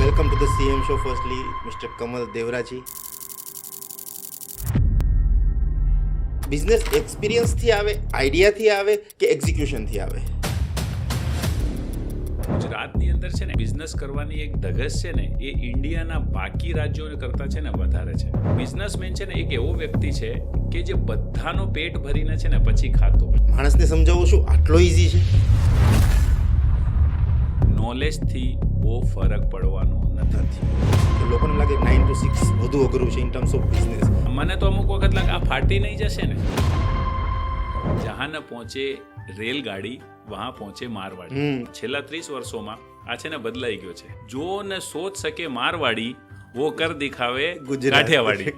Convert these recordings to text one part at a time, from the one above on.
Welcome to the CM show. Firstly, Mr. Kamal Devraji. Business એક્સપિરિયન્સથી આવે, આઈડિયાથી આવે કે એક્ઝિક્યુશનથી આવે? ગુજરાતની અંદર છે ને બિઝનેસ કરવાની એક ધગશ છે ને એ ઇન્ડિયાના બાકી રાજ્યો કરતાં છે ને વધારે છે. બિઝનેસમેન છે ને એક એવો વ્યક્તિ છે કે જે બધાનો પેટ ભરીને છે ને પછી ખાતો. માણસને સમજાવવું શું આટલો ઇઝી છે? નોલેજથી બહુ ફરક પડવાનો નથી. લોકોને લાગે 9 to 6 વધુ અઘરું છે ઇન ટર્મ્સ ઓફ બિઝનેસ. મને તો અમુક વખત લાગે આ ફાટી નહીં જશે ને. જહાં ન પહોંચે રેલગાડી વહાં પહોંચે મારવાડી. છેલ્લા 30 વર્ષોમાં આ છે ને બદલાઈ ગયો છે. જો ને સોચ શકે મારવાડી વો કર દિખાવે કાઠિયાવાડી.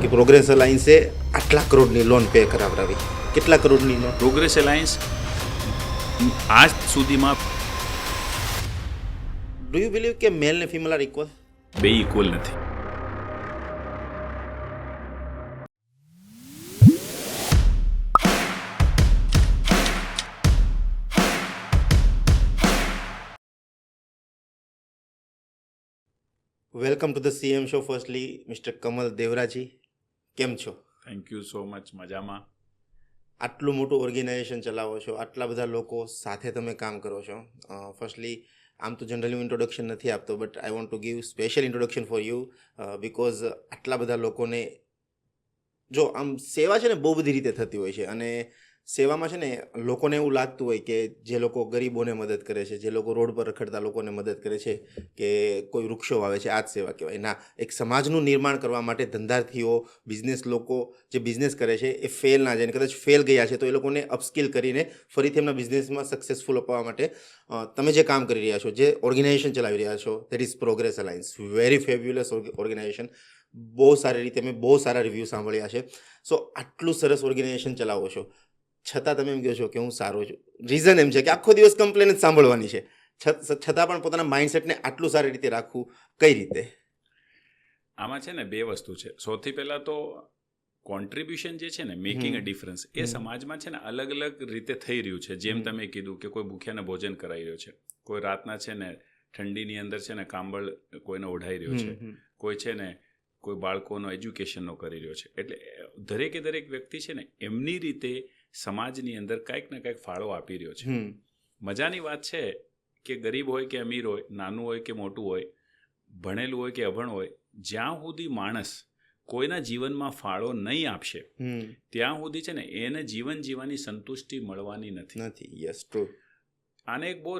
કે પ્રોગ્રેસ અલાયન્સે આટલા કરોડની લોન પે કરાવડાવી. કેટલા કરોડની લોન? પ્રોગ્રેસ અલાયન્સ આજ સુધીમાં ડુ યુ બિલીવ કે મેલ ને ફિમેલ આર ઇક્વલ? બે ઇક્વલ નથી. Welcome to the CM show. Firstly mister Kamal Devraji, કેમ છો? Thank you so much. મજામાં. આટલું મોટું ઓર્ગેનાઇઝેશન ચલાવો છો, આટલા બધા લોકો સાથે તમે કામ કરો છો. ફર્સ્ટલી આમ તો જનરલી હું ઇન્ટ્રોડક્શન નથી આપતો, but I want to give special introduction for you because આટલા બધા લોકોને જો આમ સેવા છે ને બહુ બધી રીતે થતી હોય છે, અને સેવામાં છે ને લોકોને એવું લાગતું હોય કે જે લોકો ગરીબોને મદદ કરે છે, જે લોકો રોડ પર રખડતા લોકોને મદદ કરે છે, કે કોઈ વૃક્ષો વાવે છે, આ જ સેવા કહેવાય. ના, એક સમાજનું નિર્માણ કરવા માટે ધંધાર્થીઓ, બિઝનેસ લોકો જે બિઝનેસ કરે છે એ ફેલ ના જાય, કદાચ ફેલ ગયા છે તો એ લોકોને અપસ્કિલ કરીને ફરીથી એમના બિઝનેસમાં સક્સેસફુલ અપાવવા માટે તમે જે કામ કરી રહ્યા છો, જે ઓર્ગેનાઇઝેશન ચલાવી રહ્યા છો, that is progress alliance. Very fabulous organisation. બહુ સારી રીતે મેં બહુ સારા રિવ્યૂ સાંભળ્યા છે. સો આટલું સરસ ઓર્ગેનાઇઝેશન ચલાવો છો, છતાં તમે એમ કહો છો કે હું સારો છું. રીઝન એમ છે કે આખો દિવસ કમ્પ્લેન જ સાંભળવાની છે, છતાં પણ પોતાના માઇન્ડસેટને આટલું સારી રીતે રાખવું કઈ રીતે? આમાં છે ને બે વસ્તુ છે. સૌથી પહેલાં તો કોન્ટ્રીબ્યુશન જે છે ને, મેકિંગ અ ડિફરન્સ, એ સમાજમાં છે ને અલગ અલગ રીતે થઈ રહ્યું છે. જેમ તમે કીધું કે કોઈ ભૂખ્યાને ભોજન કરાવી રહ્યો છે, કોઈ રાતના છે ને ઠંડીની અંદર છે ને કાંબળ કોઈને ઓઢાઈ રહ્યો છે, કોઈ છે ને કોઈ બાળકોનો એજ્યુકેશનનો કરી રહ્યો છે. એટલે દરેકે દરેક વ્યક્તિ છે ને એમની રીતે સમાજની અંદર કંઈક ને કંઈક ફાળો આપી રહ્યો છે. મજાની વાત છે કે ગરીબ હોય કે અમીર હોય, નાનું હોય કે મોટું હોય, ભણેલું હોય કે અભણ હોય, જ્યાં સુધી માણસ કોઈના જીવનમાં ફાળો નહીં આપશે ત્યાં સુધી છે ને એને જીવન જીવવાની સંતુષ્ટિ મળવાની નથી. Yes, true. આને એક બહુ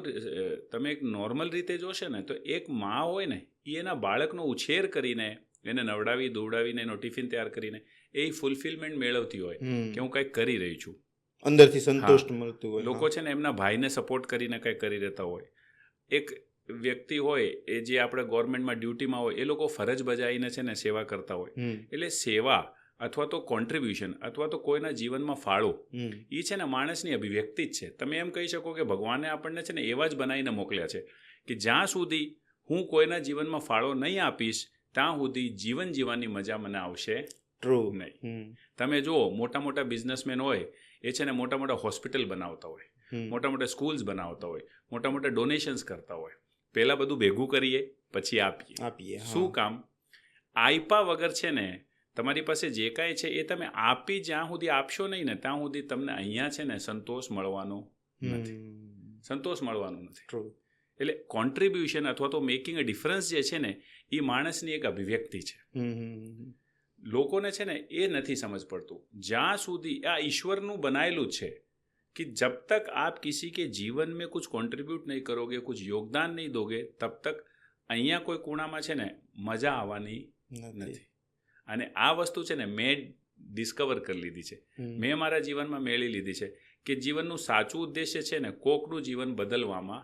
તમે એક નોર્મલ રીતે જોશે ને તો એક મા હોય ને એ એના બાળકનો ઉછેર કરીને એને નવડાવી દોવડાવીને એનો ટિફિન તૈયાર કરીને એ ફૂલફિલમેન્ટ મેળવતી હોય કે હું કંઈક કરી રહી છું, અંદરથી સંતોષ મળતું હોય. લોકો છે ને એમના ભાઈને સપોર્ટ કરીને કંઈક કરી રહેતા હોય. એક વ્યક્તિ હોય એ જે આપણે ગવર્મેન્ટમાં ડ્યુટીમાં હોય, એ લોકો ફરજ બજાવીને છે ને સેવા કરતા હોય. એટલે સેવા અથવા તો કોન્ટ્રીબ્યુશન અથવા તો કોઈના જીવનમાં ફાળો એ છે ને માણસની અભિવ્યક્તિ જ છે. તમે એમ કહી શકો કે ભગવાને આપણને છે ને એવા જ બનાવીને મોકલ્યા છે કે જ્યાં સુધી હું કોઈના જીવનમાં ફાળો નહીં આપીશ ત્યાં સુધી જીવન જીવવાની મજા મને આવશે ટ્રુ નહીં. તમે જુઓ, મોટા મોટા બિઝનેસમેન હોય એ છે ને મોટા મોટા હોસ્પિટલ બનાવતા હોય, મોટા મોટા સ્કૂલ્સ બનાવતા હોય, મોટા મોટા ડોનેશન્સ કરતા હોય. પહેલાં બધું ભેગું કરીએ પછી આપીએ. શું કામ? આપ્યા વગર છે ને તમારી પાસે જે કાંઈ છે એ તમે આપી જ્યાં સુધી આપશો નહીં ને ત્યાં સુધી તમને અહીંયા છે ને સંતોષ મળવાનો નથી. એટલે કોન્ટ્રીબ્યુશન અથવા તો મેકિંગ અ ડિફરન્સ જે છે ને એ માણસની એક અભિવ્યક્તિ છે. લોકોને છે ને એ નથી સમજ પડતું. જ્યાં સુધી આ ઈશ્વરનું બનાયેલું છે कि जब तक आप किसी के जीवन में कुछ कंट्रीब्यूट नहीं करोगे, कुछ योगदान नहीं दोगे, तब तक અહીંયા કોઈ ખૂણામાં છે ને મજા આવવાની નથી. અને આ વસ્તુ છે ને મેં ડિસ્કવર કરી લીધી છે, મેં મારા જીવનમાં મેળવી લીધી છે કે જીવનનું સાચું ઉદ્દેશ્ય છે ને કોકનું જીવન બદલવામાં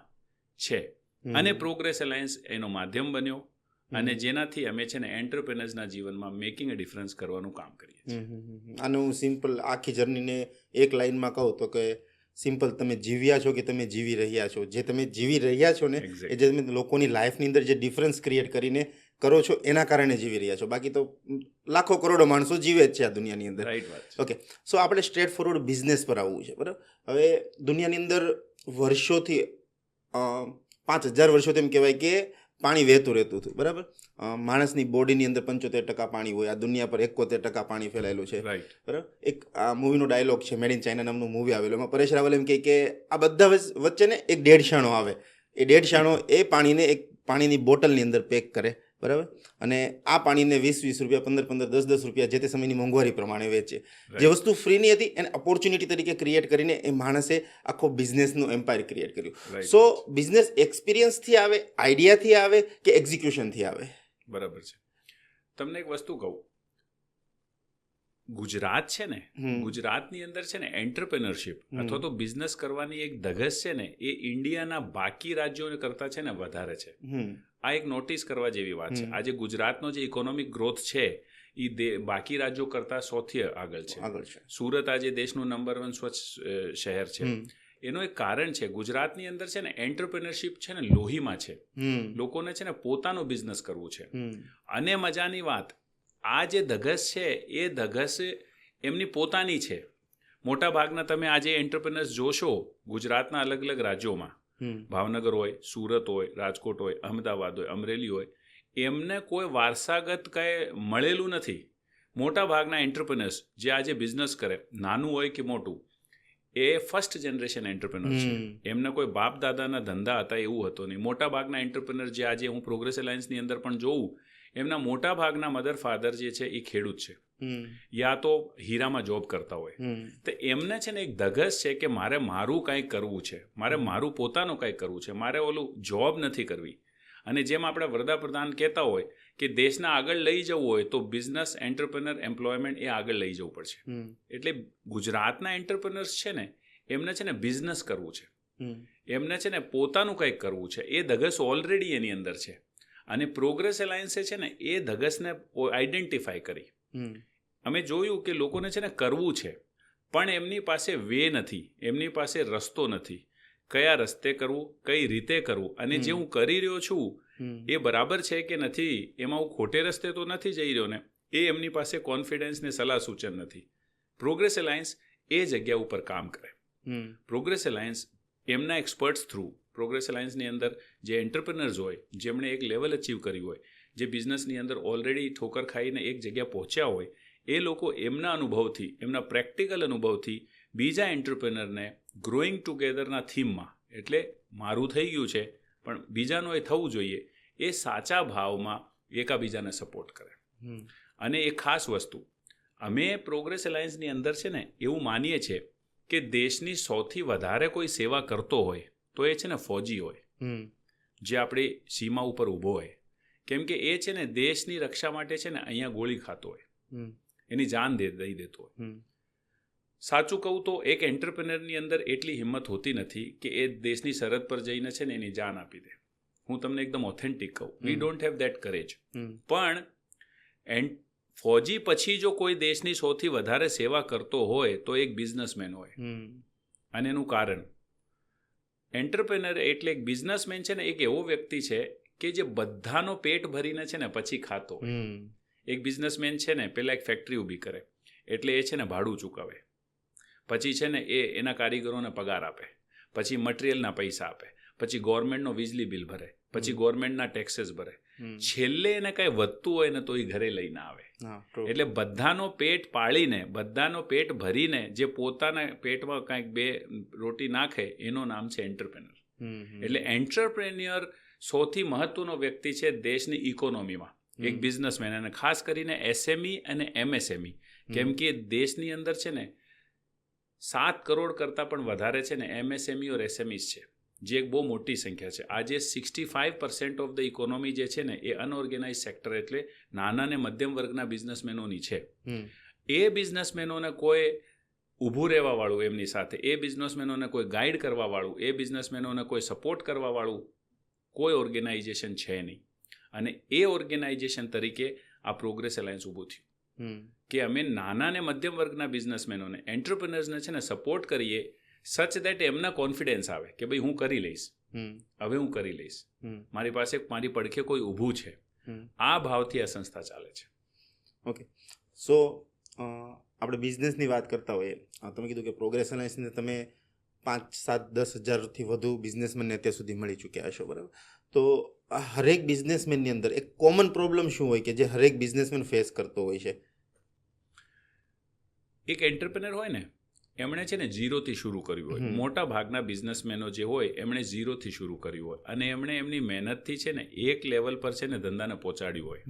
છે. અને પ્રોગ્રેસ અલાયન્સ એનો માધ્યમ બન્યો, અને જેનાથી અમે છે ને એન્ટરપ્રેનર્સના જીવનમાં મેકિંગ અ ડિફરન્સ કરવાનું કામ કરીએ છીએ. આને હું સિમ્પલ આખી જર્નીને એક લાઇનમાં કહું તો કે સિમ્પલ, તમે જીવ્યા છો કે તમે જીવી રહ્યા છો? જે તમે જીવી રહ્યા છો ને એ જે તમે લોકોની લાઈફની અંદર જે ડિફરન્સ ક્રિએટ કરીને કરો છો એના કારણે જીવી રહ્યા છો. બાકી તો લાખો કરોડો માણસો જીવે જ છે આ દુનિયાની અંદર. ઓકે, સો આપણે સ્ટ્રેટ ફોરવર્ડ બિઝનેસ પર આવવું છે, બરાબર? હવે દુનિયાની અંદર વર્ષોથી 5000 વર્ષો તેમ કહેવાય કે પાણી વહેતું રહેતું હતું, બરાબર. માણસની બોડીની અંદર 75% પાણી હોય, આ દુનિયા પર 71% પાણી ફેલાયેલું છે, રાઈટ. બરાબર. એક આ મૂવીનો ડાયલોગ છે, મેડ ઇન ચાઇના નામનું મૂવી આવેલું, એમાં પરેશ રાવલ એમ કહે કે આ બધા વચ્ચે ને એક ડેઢશાણો આવે, એ ડેઢશાણો એ પાણીને એક પાણીની બોટલની અંદર પેક કરે, બરાબર, અને આ પાણીને 20-20 રૂપિયા, 15-15, 10-10 રૂપિયા જે તે સમયની મોંઘવારી પ્રમાણે વેચે. જે વસ્તુ ફ્રીની હતી એને ઓપોર્ચ્યુનિટી તરીકે ક્રિએટ કરીને એ માણસે આખો બિઝનેસનું એમ્પાયર ક્રિએટ કર્યું. Right. સો બિઝનેસ એક્સપિરિયન્સથી આવે, આઈડિયાથી આવે કે એક્ઝિક્યુશનથી આવે? બરાબર છે. તમને એક વસ્તુ કહું, ગુજરાત છે ને, ગુજરાતની અંદર છે ને એન્ટરપ્રેન્યોરશિપ અથવા તો બિઝનેસ કરવાની એક ધગશ છે ને, એ ઇન્ડિયાના બાકી રાજ્યો કરતા છે ને વધારે છે. આ એક નોટિસ કરવા જેવી વાત છે. આજે ગુજરાતનો જે ઇકોનોમિક ગ્રોથ છે એ બાકી રાજ્યો કરતા 100થી આગળ છે. સુરત આજે દેશનું નંબર 1 સ્વચ્છ શહેર છે. એનું એક કારણ છે, ગુજરાતની અંદર છે ને એન્ટરપ્રેન્યોરશિપ છે ને લોહીમાં છે. લોકોને છે ને પોતાનું બિઝનેસ કરવું છે. અને મજાની વાત, આ જે ધગશ છે એ ધગશ એમની પોતાની છે. મોટા ભાગના તમે આજે એન્ટરપ્રેન્યોર્સ જોશો ગુજરાતના અલગ અલગ રાજ્યોમાં, ભાવનગર હોય, સુરત હોય, રાજકોટ હોય, અમદાવાદ હોય, અમરેલી હોય, એમને કોઈ વારસાગત કંઈ મળેલું નથી. મોટા ભાગના એન્ટરપ્રેન્યોર્સ જે આજે બિઝનેસ કરે, નાનું હોય કે મોટું, એ ફર્સ્ટ જનરેશન એન્ટરપ્રેન્યોર છે. એમને કોઈ બાપ દાદાના ધંધા હતા એવું હતો નહીં. મોટા ભાગના એન્ટરપ્રેન્યોર જે આજે હું પ્રોગ્રેસ એલાયન્સની અંદર પણ જોઉં, એમના મોટા ભાગના મધર ફાધર જે છે એ ખેડૂત છે, યા તો હીરામાં જોબ કરતા હોય. તો એમને છે ને એક ધગશ છે કે મારે મારું કંઈક કરવું છે, મારે મારું પોતાનું કંઈક કરવું છે, મારે ઓલું જોબ નથી કરવી. અને જેમ આપણે વડાપ્રધાન કહેતા હોય કે દેશને આગળ લઈ જવું હોય તો બિઝનેસ, એન્ટરપ્રેન્યોર, એમ્પ્લોયમેન્ટ એ આગળ લઈ જવું પડશે. એટલે ગુજરાતના એન્ટરપ્રેન્યોર્સ છે ને એમને છે ને બિઝનેસ કરવું છે, એમને છે ને પોતાનું કંઈક કરવું છે. એ ધગશ ઓલરેડી એની અંદર છે. અને પ્રોગ્રેસ એલાયન્સે છે ને એ ધગશને આઈડેન્ટિફાઈ કરી. અમે જોયું કે લોકોને છે ને કરવું છે, પણ એમની પાસે વે નથી, એમની પાસે રસ્તો નથી. કયા રસ્તે કરવું, કઈ રીતે કરવું, અને જે હું કરી રહ્યો છું એ બરાબર છે કે નથી, એમાં હું ખોટે રસ્તે તો નથી જઈ રહ્યો ને, એ એમની પાસે કોન્ફિડન્સ ને સલાહ સૂચન નથી. પ્રોગ્રેસ એલાયન્સ એ જગ્યા ઉપર કામ કરે. પ્રોગ્રેસ એલાયન્સ એમના એક્સપર્ટ્સ થ્રુ, પ્રોગ્રેસ એલાયન્સની અંદર જે એન્ટરપ્રેન્યોર્સ હોય, જેમણે એક લેવલ અચીવ કર્યું હોય, જે બિઝનેસની અંદર ઓલરેડી ઠોકર ખાઈને એક જગ્યા પહોંચ્યા હોય, એ લોકો એમના અનુભવથી, એમના પ્રેક્ટિકલ અનુભવથી બીજા એન્ટરપ્રેન્યોરને ગ્રોઈંગ ટુગેધરના થીમમાં, એટલે મારું થઈ ગયું છે પણ બીજાનું એ થવું જોઈએ, એ સાચા ભાવમાં એકાબીજાને સપોર્ટ કરે. અને એ ખાસ વસ્તુ અમે પ્રોગ્રેસ એલાયન્સની અંદર છે ને એવું માનીએ છીએ કે દેશની સૌથી વધારે કોઈ સેવા કરતો હોય તો એ છે ને ફૌજી હોય, જે આપણી સીમા ઉપર ઊભો હોય. કેમ કે એ છે ને દેશની રક્ષા માટે છે ને અહીંયા ગોળી ખાતો હોય, એની જાન દઈ દેતો હોય. સાચું કહું તો એક એન્ટરપ્રેન્યોરની અંદર એટલી હિંમત હોતી નથી કે એ દેશની સરહદ પર જઈને છે ને એની જાન આપી દે. હું તમને એકદમ ઓથેન્ટિક કહું, we don't have that courage. પણ ફૌજી પછી જો કોઈ દેશની સૌથી વધારે સેવા કરતો હોય તો એક બિઝનેસમેન હોય. અને એનું કારણ, એન્ટરપ્રેન્યોર એટલે એક બિઝનેસમેન છે ને એક એવો વ્યક્તિ છે કે જે બધાનો પેટ ભરીને છે ને પછી ખાતો હોય. એક બિઝનેસમેન છે ને પહેલાં એક ફેક્ટરી ઊભી કરે, એટલે એ છે ને ભાડું ચૂકવે, પછી છે ને એ એના કારીગરોને પગાર આપે, પછી મટીરિયલના પૈસા આપે, પછી ગવર્મેન્ટનો વીજળી બિલ ભરે, પછી ગવર્મેન્ટના ટેક્सेस ભરે, છેલ્લે એને કાંઈ વધતું હોય ને તો એ ઘરે લઈને આવે. એટલે બધાનો પેટ પાળીને, બધાનો પેટ ભરીને જે પોતાના પેટમાં કાંઈક બે રોટી નાખે એનું નામ છે એન્ટરપ્રેન્યોર. એટલે એન્ટરપ્રેન્યોર સૌથી મહત્વનો વ્યક્તિ છે દેશની ઇકોનોમીમાં, એક બિઝનેસમેન. અને ખાસ કરીને એસએમઈ અને એમએસએમઈ, કેમ કે દેશની અંદર છે ને 7 કરોડ કરતાં પણ વધારે છે ને એમએસએમઈ ઓર એસએમઈસ છે, જે એક બહુ મોટી સંખ્યા છે. આજે 65% ઓફ ધ ઇકોનોમી જે છે ને એ અનઓર્ગેનાઇઝ સેક્ટર, એટલે નાના ને મધ્યમ વર્ગના બિઝનેસમેનોની છે. એ બિઝનેસમેનોને કોઈ ઊભું રહેવાવાળું એમની સાથે, એ બિઝનેસમેનોને કોઈ ગાઈડ કરવાવાળું, એ બિઝનેસમેનોને કોઈ સપોર્ટ કરવાવાળું કોઈ ઓર્ગેનાઇઝેશન છે નહીં. અને એ ઓર્ગેનાઇઝેશન તરીકે આ પ્રોગ્રેસ એલાયન્સ ઊભું થયું કે અમે નાના ને મધ્યમ વર્ગના બિઝનેસમેનોને, એન્ટરપ્રેન્યોર્સને છે ને સપોર્ટ કરીએ, સચ દેટ એમના કોન્ફિડન્સ આવે કે ભાઈ હું કરી લઈશ, હવે હું કરી લઈશ, મારી પાસે મારી પડખે કોઈ ઊભું છે. આ ભાવથી આ સંસ્થા ચાલે છે. ઓકે, સો આપણે બિઝનેસની વાત કરતા હોઈએ, તમે કીધું કે પ્રોગ્રેસ એલાયન્સને તમે 5-7-10 હજારથી વધુ બિઝનેસમેનને અત્યાર સુધી મળી ચૂક્યા હશો, બરાબર? તો આ હરેક બિઝનેસમેનની અંદર એક કોમન પ્રોબ્લેમ શું હોય કે જે હરેક બિઝનેસમેન ફેસ કરતો હોય છે? એક એન્ટરપ્રેનર હોય ને, એમણે છે ને ઝીરોથી શરૂ કર્યું હોય. મોટા ભાગના બિઝનેસમેનો જે હોય એમણે ઝીરોથી શરૂ કર્યું હોય અને એમણે એમની મહેનતથી છે ને એક લેવલ પર છે ને ધંધાને પહોંચાડ્યું હોય.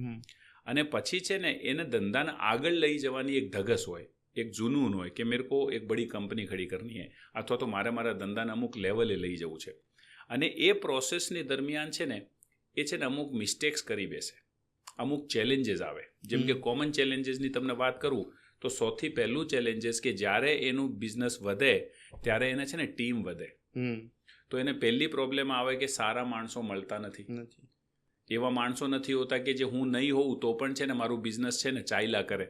અને પછી છે ને એને ધંધાને આગળ લઈ જવાની એક ધગસ હોય, એક જુનૂન હોય કે મેરે કો એક બડી કંપની ખડી કરની હે, અથવા તો મારા ધંધાને અમુક લેવલે લઈ જવું છે. અને એ પ્રોસેસની દરમિયાન છે ને એ છે ને અમુક મિસ્ટેક્સ કરી બેસે, અમુક ચેલેન્જીસ આવે. જેમ કે કોમન ચેલેન્જીસની તમને વાત કરું તો સૌથી પહેલું ચેલેન્જીસ કે જ્યારે એનું બિઝનેસ વધે ત્યારે એને છે ને ટીમ વધે. તો એને પહેલી પ્રોબ્લેમ આવે કે સારા માણસો મળતા નથી. એવા માણસો નથી હોતા કે જે હું નહીં હોઉં તો પણ છે ને મારું બિઝનેસ છે ને ચાલ્યા કરે.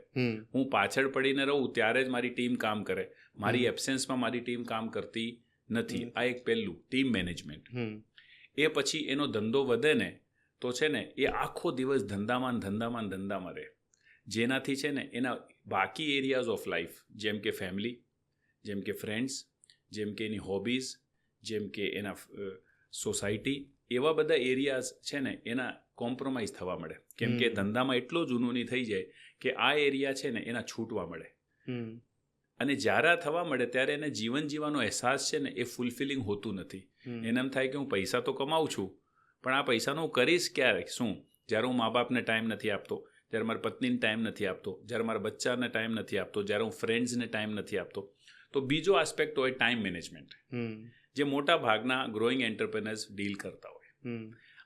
હું પાછળ પડીને રહું ત્યારે જ મારી ટીમ કામ કરે, મારી એબ્સેન્સમાં મારી ટીમ કામ કરતી નથી. આ એક પહેલું ટીમ મેનેજમેન્ટ. એ પછી એનો ધંધો વધે ને તો છે ને એ આખો દિવસ ધંધામાં રહે, જેનાથી છે ને એના બાકી એરિયાઝ ઓફ લાઈફ જેમ કે ફેમિલી, જેમ કે ફ્રેન્ડ્સ, જેમ કે એની હોબીઝ, જેમ કે એના સોસાયટી, એવા બધા એરિયાઝ છે ને એના કોમ્પ્રોમાઇઝ થવા મળે. કેમ કે ધંધામાં એટલો જુનૂની થઈ જાય કે આ એરિયા છે ને એના છૂટવા મળે. અને જ્યારે આ થવા મળે ત્યારે એને જીવન જીવવાનો અહેસાસ છે ને એ ફૂલફિલિંગ હોતું નથી. એને એમ થાય કે હું પૈસા તો કમાઉં છું, પણ આ પૈસાનો હું કરીશ ક્યારે? શું? જ્યારે હું મા બાપને ટાઈમ નથી આપતો, જ્યારે મારા પત્નીને ટાઈમ નથી આપતો, જ્યારે મારા બચ્ચાને ટાઈમ નથી આપતો, જ્યારે હું ફ્રેન્ડ્સને ટાઈમ નથી આપતો. તો બીજો આસ્પેક્ટ હોય ટાઈમ મેનેજમેન્ટ, જે મોટા ભાગના ગ્રોઈંગ એન્ટરપ્રેનર્સ ડીલ કરતા હોય.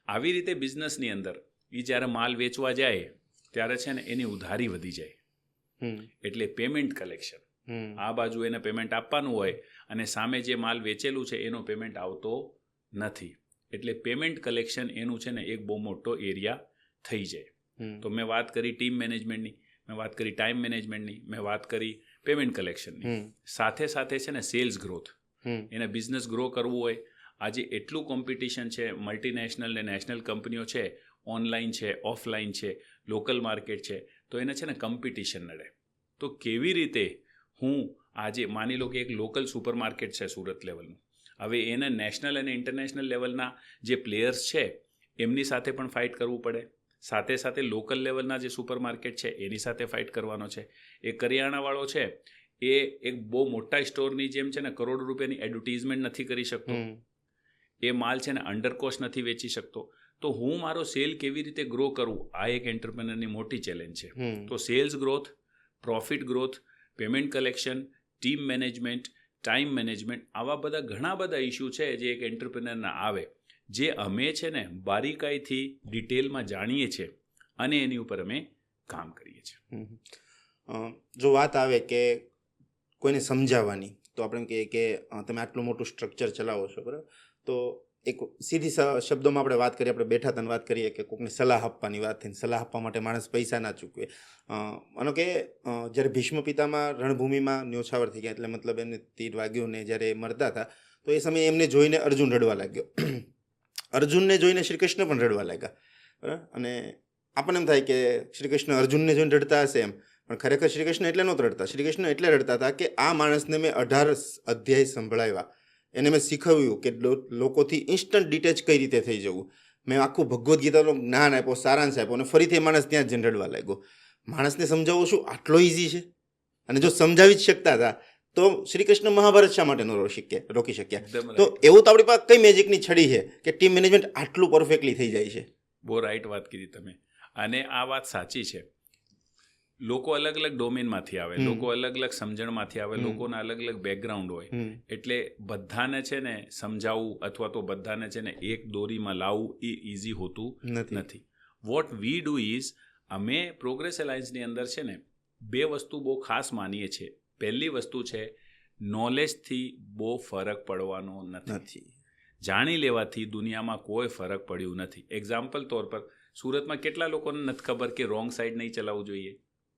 આવી રીતે બિઝનેસની અંદર એ જ્યારે માલ વેચવા જાય ત્યારે છે ને એની ઉધારી વધી જાય, એટલે પેમેન્ટ કલેક્શન. આ બાજુ એને પેમેન્ટ આપવાનું હોય અને સામે જે માલ વેચેલું છે એનો પેમેન્ટ આવતો નથી, એટલે પેમેન્ટ કલેક્શન એનું છે ને એક બહુ મોટો એરિયા થઈ જાય. તો મેં વાત કરી ટીમ મેનેજમેન્ટની, મેં વાત કરી ટાઈમ મેનેજમેન્ટની, મેં વાત કરી પેમેન્ટ કલેક્શનની. સાથે સાથે છે ને સેલ્સ ગ્રોથ. એને બિઝનેસ ગ્રો કરવું હોય, આજે એટલું કોમ્પિટિશન છે, મલ્ટીનેશનલ ને નેશનલ કંપનીઓ છે, ઓનલાઈન છે, ઓફલાઈન છે, લોકલ માર્કેટ છે, તો એને છે ને કોમ્પિટિશન નડે. તો કેવી રીતે હું આજે માની લો કે એક લોકલ સુપર માર્કેટ છે સુરત લેવલનું, હવે એને નેશનલ અને ઇન્ટરનેશનલ લેવલના જે પ્લેયર્સ છે એમની સાથે પણ ફાઇટ કરવું પડે, સાથે સાથે લોકલ લેવલના જે સુપર માર્કેટ છે એની સાથે ફાઇટ કરવાનો છે. એ કરિયાણાવાળો છે એ એક બહુ મોટા સ્ટોરની જેમ છે ને કરોડો રૂપિયાની એડવર્ટીઝમેન્ટ નથી કરી શકતો, એ માલ છે ને અંડરકોસ્ટ નથી વેચી શકતો. તો હું મારો સેલ કેવી રીતે ગ્રો કરું, આ એક એન્ટરપ્રેનરની મોટી ચેલેન્જ છે. તો cells growth, profit growth, payment collection, team management, time management, આવા બધા ઘણા બધા ઇસ્યુ છે જે એક એન્ટરપ્રેનરના આવે, જે અમે છે ને બારીકાઈથી ડિટેલમાં જાણીએ છીએ અને એની ઉપર અમે કામ કરીએ છીએ. જો વાત આવે કે કોઈને સમજાવવાની, તો આપણે એમ કહીએ કે તમે આટલું મોટું સ્ટ્રક્ચર ચલાવો છો, બરાબર? તો એક સીધી શબ્દોમાં આપણે વાત કરીએ, આપણે બેઠા તને વાત કરીએ કે કોઈકને સલાહ આપવાની વાત થઈને, સલાહ આપવા માટે માણસ પૈસા ના ચૂકવે. માનો કે જ્યારે ભીષ્મ પિતામાં રણભૂમિમાં ન્યોછાવર થઈ ગયા, એટલે મતલબ એમને તીર વાગ્યું ને જ્યારે મરતા હતા, તો એ સમયે એમને જોઈને અર્જુન રડવા લાગ્યો. અર્જુનને જોઈને શ્રી કૃષ્ણ પણ રડવા લાગ્યા, બરાબર? અને આપણને એમ થાય કે શ્રી કૃષ્ણ અર્જુનને જોઈને રડતા હશે એમ, પણ ખરેખર શ્રી કૃષ્ણ એટલે નહોતા રડતા. શ્રી કૃષ્ણ એટલે રડતા હતા કે આ માણસને મેં 18 અધ્યાય સંભળાવ્યા, એને મેં શીખવ્યું કે લોકોથી ઇન્સ્ટન્ટ ડિટેચ કઈ રીતે થઈ જવું. મેં આખું ભગવદ્ ગીતાનું જ્ઞાન આપ્યો, સારાંશ આપ્યો, અને ફરીથી માણસ ત્યાં જ રડવા લાગ્યો. માણસને સમજાવવું શું આટલો ઇઝી છે? અને જો સમજાવી જ શકતા હતા તો શ્રી કૃષ્ણ મહાભારત શા માટે ન રોકી શક્યા? તો એવું તો આપણી પાસે કઈ મેજિકની છડી છે કે ટીમ મેનેજમેન્ટ આટલું પરફેક્ટલી થઈ જાય છે? બહુ રાઈટ વાત કીધી તમે, અને આ વાત સાચી છે. લોકો અલગ અલગ ડોમેનમાંથી આવે, લોકો અલગ અલગ સમજણમાંથી આવે, લોકોના અલગ અલગ બેકગ્રાઉન્ડ હોય, એટલે બધાને છે ને સમજાવવું અથવા તો બધાને છે ને એક દોરીમાં લાવવું એ ઇઝી હોતું નથી. વોટ વી ડુ ઇઝ, અમે પ્રોગ્રેસ એલાયન્સની અંદર છે ને 2 વસ્તુ બહુ ખાસ માનીએ છીએ. પહેલી વસ્તુ છે નોલેજથી બહુ ફરક પડવાનો નથી. જાણી લેવાથી દુનિયામાં કોઈ ફરક પડ્યું નથી. એક્ઝામ્પલ તौर પર સુરતમાં કેટલા લોકોને નથી ખબર કે રોંગ સાઈડ નહીં ચલાવવું જોઈએ?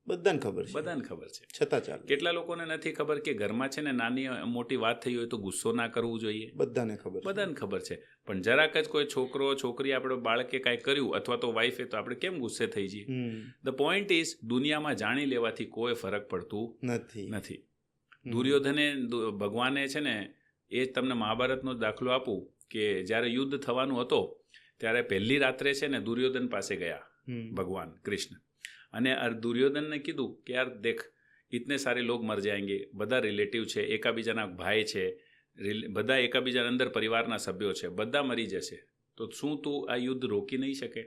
બધાને ખબર છે, બધાને ખબર છે, છતાં ચાલે. કેટલા લોકોને નથી ખબર કે ઘરમાં છે ને નાની મોટી વાત થઈ હોય તો ગુસ્સો ના કરવું જોઈએ? બધાને ખબર છે. પણ જરાક જ કોઈ છોકરો છોકરી આપણે બાળકે કાંઈ કર્યું અથવા તો વાઈફે, તો આપણે કેમ ગુસ્સે થઈ જઈએ? ધ પોઈન્ટ ઇઝ દુનિયામાં જાણી લેવાથી કોઈ ફરક પડતું નથી. દુર્યોધને ભગવાને છે ને એ તમને મહાભારતનો દાખલો આપું કે જ્યારે યુદ્ધ થવાનું હતો ત્યારે પહેલી રાત્રે છે ને દુર્યોધન પાસે ગયા ભગવાન કૃષ્ણ, અને દુર્યોધનને કીધું કે યાર દેખ ઇતને સારે લોગ મર જાયંગે, બધા રિલેટિવ છે, એકાબીજાના ભાઈ છે, બધા એકાબીજાના અંદર પરિવારના સભ્યો છે, બધા મરી જશે, તો શું તું આ યુદ્ધ રોકી નહીં શકે?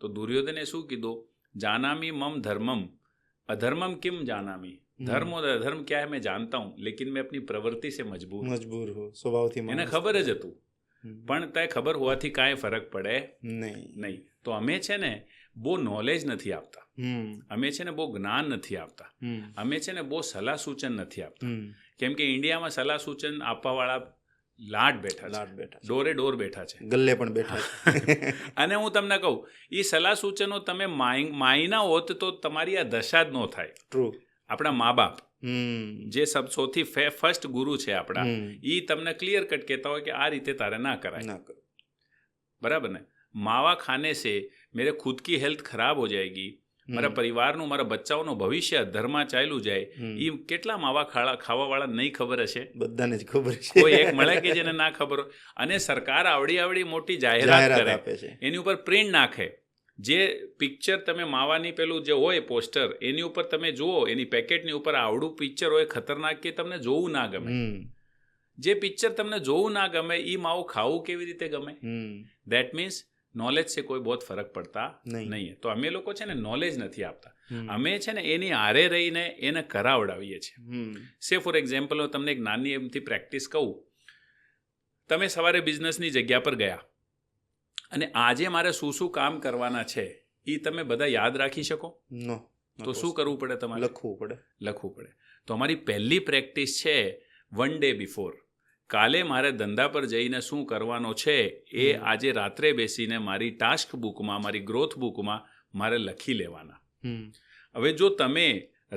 તો દુર્યોધને શું કીધું? જાનામી મમ ધર્મમ अधर्मम किम जानामी, धर्म और अधर्म क्या है मैं जानता हूँ, लेकिन मैं अपनी प्रवृत्ति से मजबूर हूँ. સ્વભાવથી એને ખબર જ હતું, પણ તે ખબર હોવાથી કાંઈ ફરક પડે નહીં. તો અમે છે ને બહુ નોલેજ નથી આપતા, અમે છે ને બહુ જ્ઞાન નથી આપતા, અમે છે ને બહુ સલાહ સૂચન નથી આપતા, કેમ કે ઇન્ડિયામાં સલાહ સૂચન આપવાવાળા લાડ બેઠા છે, ડોરે ડોર બેઠા છે, ગલ્લે પણ બેઠા છે. અને હું તમને કહું, એ સલાહ સૂચનો તમે માયના હોત તો તમારી આ દશા જ ન થાય. ટ્રુ. આપણા મા બાપ જે સૌથી ફર્સ્ટ ગુરુ છે આપણા, એ તમને ક્લિયર કટ કહેતા હોય કે આ રીતે તારે ના કરાય, બરાબર ને? માવા ખાને से मेरे खुद की हेल्थ खराब हो जाएगी, મારા પરિવારનું, મારા બચ્ચાઓનું ભવિષ્ય ધર્મમાં ચાલ્યું જાય, એ કેટલા માવા ખાવાવાળા નહીં ખબર હશે? બધાને જ ખબર છે, કોઈ એક મળે કે જેને ના ખબર હોય. અને સરકાર આવડી મોટી જાહેરાત કરે, એની ઉપર પ્રિન્ટ નાખે, જે પિક્ચર તમે માવાની પેલું જે હોય પોસ્ટર, એની ઉપર તમે જુઓ, એની પેકેટની ઉપર આવડું પિક્ચર હોય ખતરનાક કે તમને જોવું ના ગમે. જે પિક્ચર તમને જોવું ના ગમે એ માવું ખાવું કેવી રીતે ગમે? દેટ મીન્સ નોલેજ से કોઈ બહુ ફરક પડતા નહીં. તો અમે લોકો છે ને નોલેજ નથી આપતા, અમે છે ને એની આરે રહીને એને કરાવડાવીએ છીએ. સે ફોર એક્ઝામ્પલ હું તમને એક નાની એમથી પ્રેક્ટિસ કહું. તમે સવારે બિઝનેસની જગ્યા પર ગયા અને આજે મારે શું કામ કરવાના છે એ તમે બધા યાદ રાખી શકો? તો શું કરવું પડે? તમારે લખવું પડે. તો અમારી પહેલી પ્રેક્ટિસ છે 1 day before. કાલે મારે ધંધા પર જઈને શું કરવાનો છે એ આજે રાત્રે બેસીને મારી ટાસ્ક બુકમાં, મારી ગ્રોથ બુકમાં મારે લખી લેવાના. હવે જો તમે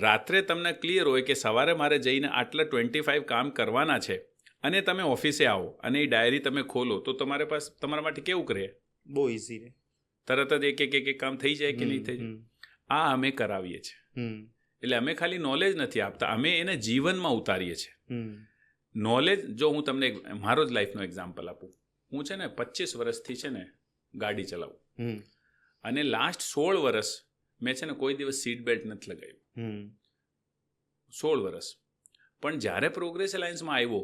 રાત્રે તમને ક્લિયર હોય કે સવારે મારે જઈને આટલા 25 કામ કરવાના છે અને તમે ઓફિસે આવો અને એ ડાયરી તમે ખોલો, તો તમારા માટે કેવું કરે? બહુ ઇઝી રહે, તરત જ એક કામ થઈ જાય કે નહીં થઈ જાય? આ અમે કરાવીએ છીએ. એટલે અમે ખાલી નોલેજ નથી આપતા, અમે એને જીવનમાં ઉતારીએ છીએ. નોલેજ, જો હું તમને મારો જ લાઈફનો એક્ઝામ્પલ આપું, હું છે ને 25 વર્ષથી છે ને ગાડી ચલાવું, અને લાસ્ટ 16 વર્ષ મેં છે ને કોઈ દિવસ સીટ બેલ્ટ નથી લગાવ્યું. 16 વર્ષ. પણ જ્યારે પ્રોગ્રેસ અલાયન્સમાં આવ્યો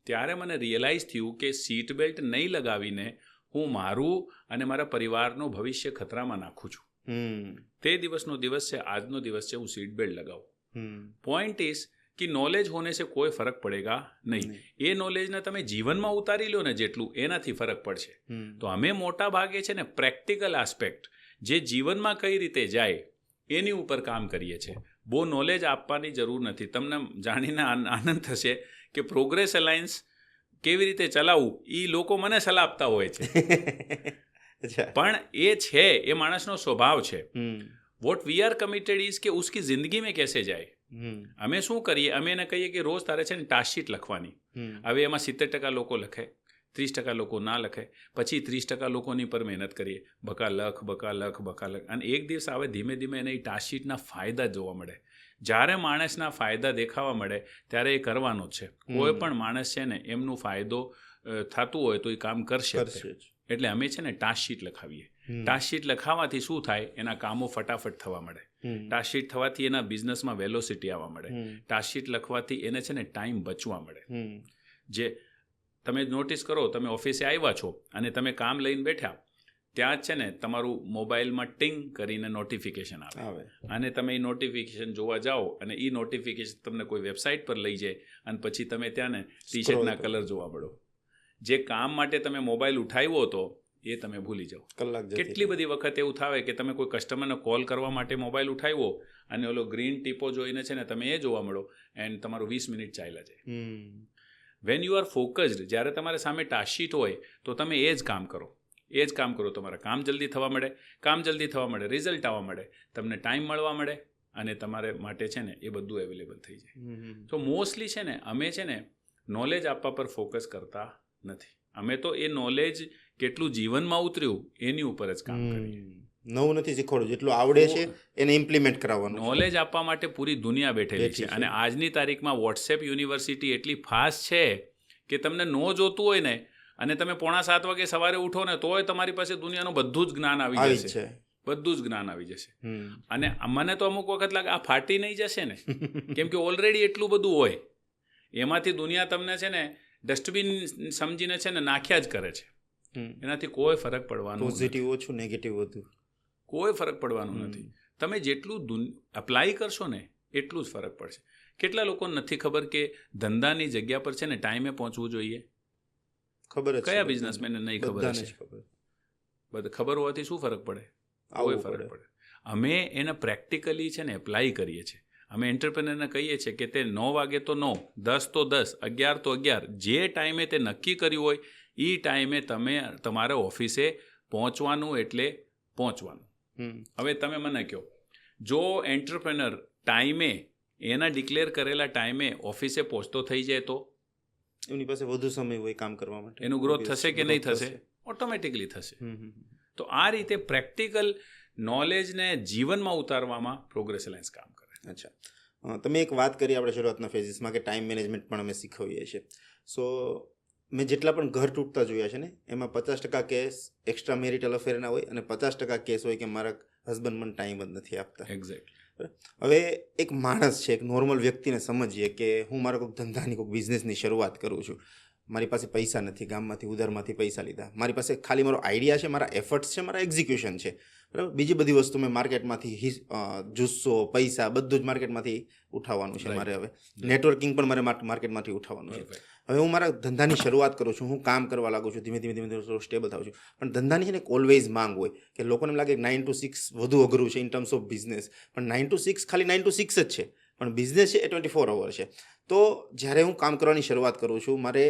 ત્યારે મને રિયલાઇઝ થયું કે સીટ બેલ્ટ નહીં લગાવીને હું મારું અને મારા પરિવારનું ભવિષ્ય ખતરામાં નાખું છું. તે દિવસનો દિવસ છે, આજનો દિવસ છે, હું સીટ બેલ્ટ લગાવું. પોઈન્ટ ઇઝ कि नॉलेज होने से कोई फर्क पड़ेगा नहीं. એ નોલેજને તમે જીવનમાં ઉતારી લો ને જેટલું, એનાથી ફરક પડશે. તો અમે મોટા ભાગે છે ને પ્રેક્ટિકલ આસ્પેક્ટ, જે જીવનમાં કઈ રીતે જાય એની ઉપર કામ કરીએ છીએ. બહુ નોલેજ આપવાની જરૂર નથી. તમને જાણીને આનંદ થશે કે પ્રોગ્રેસ અલાયન્સ કેવી રીતે ચલાવવું એ લોકો મને સલાહ આપતા હોય છે, પણ એ છે, એ માણસનો સ્વભાવ છે. What we are committed is કે ઉસકી જિંદગી મેં કેસે જાય. અમે શું કરીએ? અમે એને કહીએ કે રોજ તારે છે ને ટાસ્કશીટ લખવાની. હવે એમાં 70% લોકો લખે, 30% લોકો ના લખે, પછી 30% લોકોની પર મહેનત કરીએ, બકા લખ. અને એક દિવસ આવે ધીમે ધીમે એને એ ટાસ્કશીટના ફાયદા જોવા મળે. જ્યારે માણસના ફાયદા દેખાવા મળે ત્યારે એ કરવાનો જ છે. કોઈ પણ માણસ છે ને એમનું ફાયદો થતું હોય તો એ કામ કરશે. એટલે અમે છે ને ટાસ્કશીટ લખાવીએ. ટાસ્કશીટ લખાવાથી શું થાય? એના કામો ફટાફટ થવા મળે. ટાસ્કશીટ થવાથી એના બિઝનેસમાં વેલોસિટી આવવા મળે. ટાસ્કશીટ લખવાથી એને છે ને ટાઈમ બચવા મળે. જે તમે નોટિસ કરો, તમે ઓફિસે આવ્યા છો અને તમે કામ લઈને બેઠા, ત્યાં જ છે ને તમારું મોબાઈલમાં ટિંગ કરીને નોટિફિકેશન આવે, અને તમે એ નોટિફિકેશન જોવા જાઓ અને એ નોટિફિકેશન તમને કોઈ વેબસાઇટ પર લઈ જાય અને પછી તમે ત્યાં ને ટી શર્ટના કલર જોવા મળો. જે કામ માટે તમે મોબાઈલ ઉઠાવ્યો હતો એ તમે ભૂલી જાઓ. કેટલી બધી વખત એવું થાય કે તમે કોઈ કસ્ટમરને કોલ કરવા માટે મોબાઈલ ઉઠાવ્યો અને ઓલો ગ્રીન ટીપો જોઈને છે ને તમે એ જોવા મળો એન્ડ તમારું 20 મિનિટ ચાલ્યા જાય. વેન યુ આર ફોકસ્ડ, જ્યારે તમારે સામે ટાસ્કશીટ હોય તો તમે એ જ કામ કરો, તમારા કામ જલ્દી થવા મળે, રિઝલ્ટ આવવા મળે, તમને ટાઈમ મળવા મળે અને તમારે માટે છે ને એ બધું અવેલેબલ થઈ જાય. તો મોસ્ટલી છે ને અમે છે ને નોલેજ આપવા પર ફોકસ કરતા નથી. અમે તો એ નોલેજ કેટલું જીવનમાં ઉતર્યું એની ઉપર જ કામ કરીએ. નવું નથી શીખવાડવું, જેટલું આવડે છે એને ઇમ્પ્લિમેન્ટ કરવાનું. નોલેજ આપવા માટે પૂરી દુનિયા બેઠેલી છે. અને આજની તારીખમાં વોટ્સએપ યુનિવર્સિટી એટલી ફાસ્ટ છે કે તમને નો જોતું હોય ને અને તમે 6:45 વાગે સવારે ઉઠો ને તોય તમારી પાસે દુનિયાનું બધું જ જ્ઞાન આવી આવી જ જશે, છે. બધું જ જ્ઞાન આવી જશે. હમ. અને મને તો અમુક વખત લાગે આ ફાટી નહીં જશે ને, કેમ કે ઓલરેડી એટલું બધું હોય, એમાંથી દુનિયા તમને છે ને ડસ્ટબિન સમજીને છે ને નાખ્યા જ કરે છે. એનાથી કોઈ ફરક પડવાનો પોઝિટિવ ઓછું, નેગેટિવ વધુ, કોઈ ફરક પડવાનું નથી. તમે જેટલું અપ્લાય કરશો ને એટલું જ ફરક પડશે. કેટલા લોકોને નથી ખબર કે ધંધાની જગ્યા પર છે ને ટાઈમે પહોંચવું જોઈએ? ખબર જ કયા બિઝનેસમેનને નહીં ખબર બધાને હશે? જ ખબર. બધા ખબર હોવાથી શું ફરક પડે? કોઈ ફરક પડે. અમે એને પ્રેક્ટિકલી છે ને એપ્લાય કરીએ છીએ. અમે એન્ટરપ્રેનરને કહીએ છીએ કે તે 9 વાગે તો 9, 10 તો 10, 11 તો 11, જે ટાઈમે તે નક્કી કર્યું હોય એ ટાઈમે તમે તમારા ઓફિસે પહોંચવાનું એટલે પહોંચવાનું. હવે તમે મને કહો, જો એન્ટરપ્રેનર ટાઈમે એના ડિક્લેર કરેલા ટાઈમે ઓફિસે પહોંચતો થઈ જાય તો એમની પાસે વધુ સમય હોય કામ કરવા માટે, એનું ગ્રોથ થશે કે નહીં થશે? ઓટોમેટિકલી થશે. તો આ રીતે પ્રેક્ટિકલ નોલેજને જીવનમાં ઉતારવામાં પ્રોગ્રેસ અલાયન્સ કામ કરે. અચ્છા, તમે એક વાત કરી આપણે શરૂઆતના ફેઝિસમાં કે ટાઈમ મેનેજમેન્ટ પણ અમે શીખવીએ છીએ. સો મેં જેટલા પણ ઘર તૂટતા જોયા છે ને એમાં 50% કેસ એક્સ્ટ્રા મેરિટલ અફેરના હોય અને 50% કેસ હોય કે મારા હસબન્ડ મને ટાઈમ જ નથી આપતા. એક્ઝેક્ટલી. હવે એક માણસ છે, એક નોર્મલ વ્યક્તિને સમજીએ કે હું મારા કોઈક ધંધાની કોઈક બિઝનેસની શરૂઆત કરું છું, મારી પાસે પૈસા નથી, ગામમાંથી ઉધારમાંથી પૈસા લીધા, મારી પાસે ખાલી મારો આઈડિયા છે, મારા એફર્ટ્સ છે, મારા એક્ઝિક્યુશન છે, બરાબર. બીજી બધી વસ્તુ મેં માર્કેટમાંથી જુસ્સો, પૈસા બધું જ માર્કેટમાંથી ઉઠાવવાનું છે મારે. હવે નેટવર્કિંગ પણ મારે માર્કેટમાંથી ઉઠાવવાનું છે. હવે હું મારા ધંધાની શરૂઆત કરું છું, હું કામ કરવા લાગું છું, ધીમે ધીમે સ્ટેબલ થાઉં છું, પણ ધંધાની છે ને એક ઓલવેઝ માંગ હોય કે લોકોને એમ લાગે 9 to 6 વધુ અઘરું છે ઇન ટર્મ્સ ઓફ બિઝનેસ, પણ 9 to 6 ખાલી 9 to 6 જ છે, પણ બિઝનેસ છે એ 24 અવર છે. તો જ્યારે હું કામ કરવાની શરૂઆત કરું છું, મારે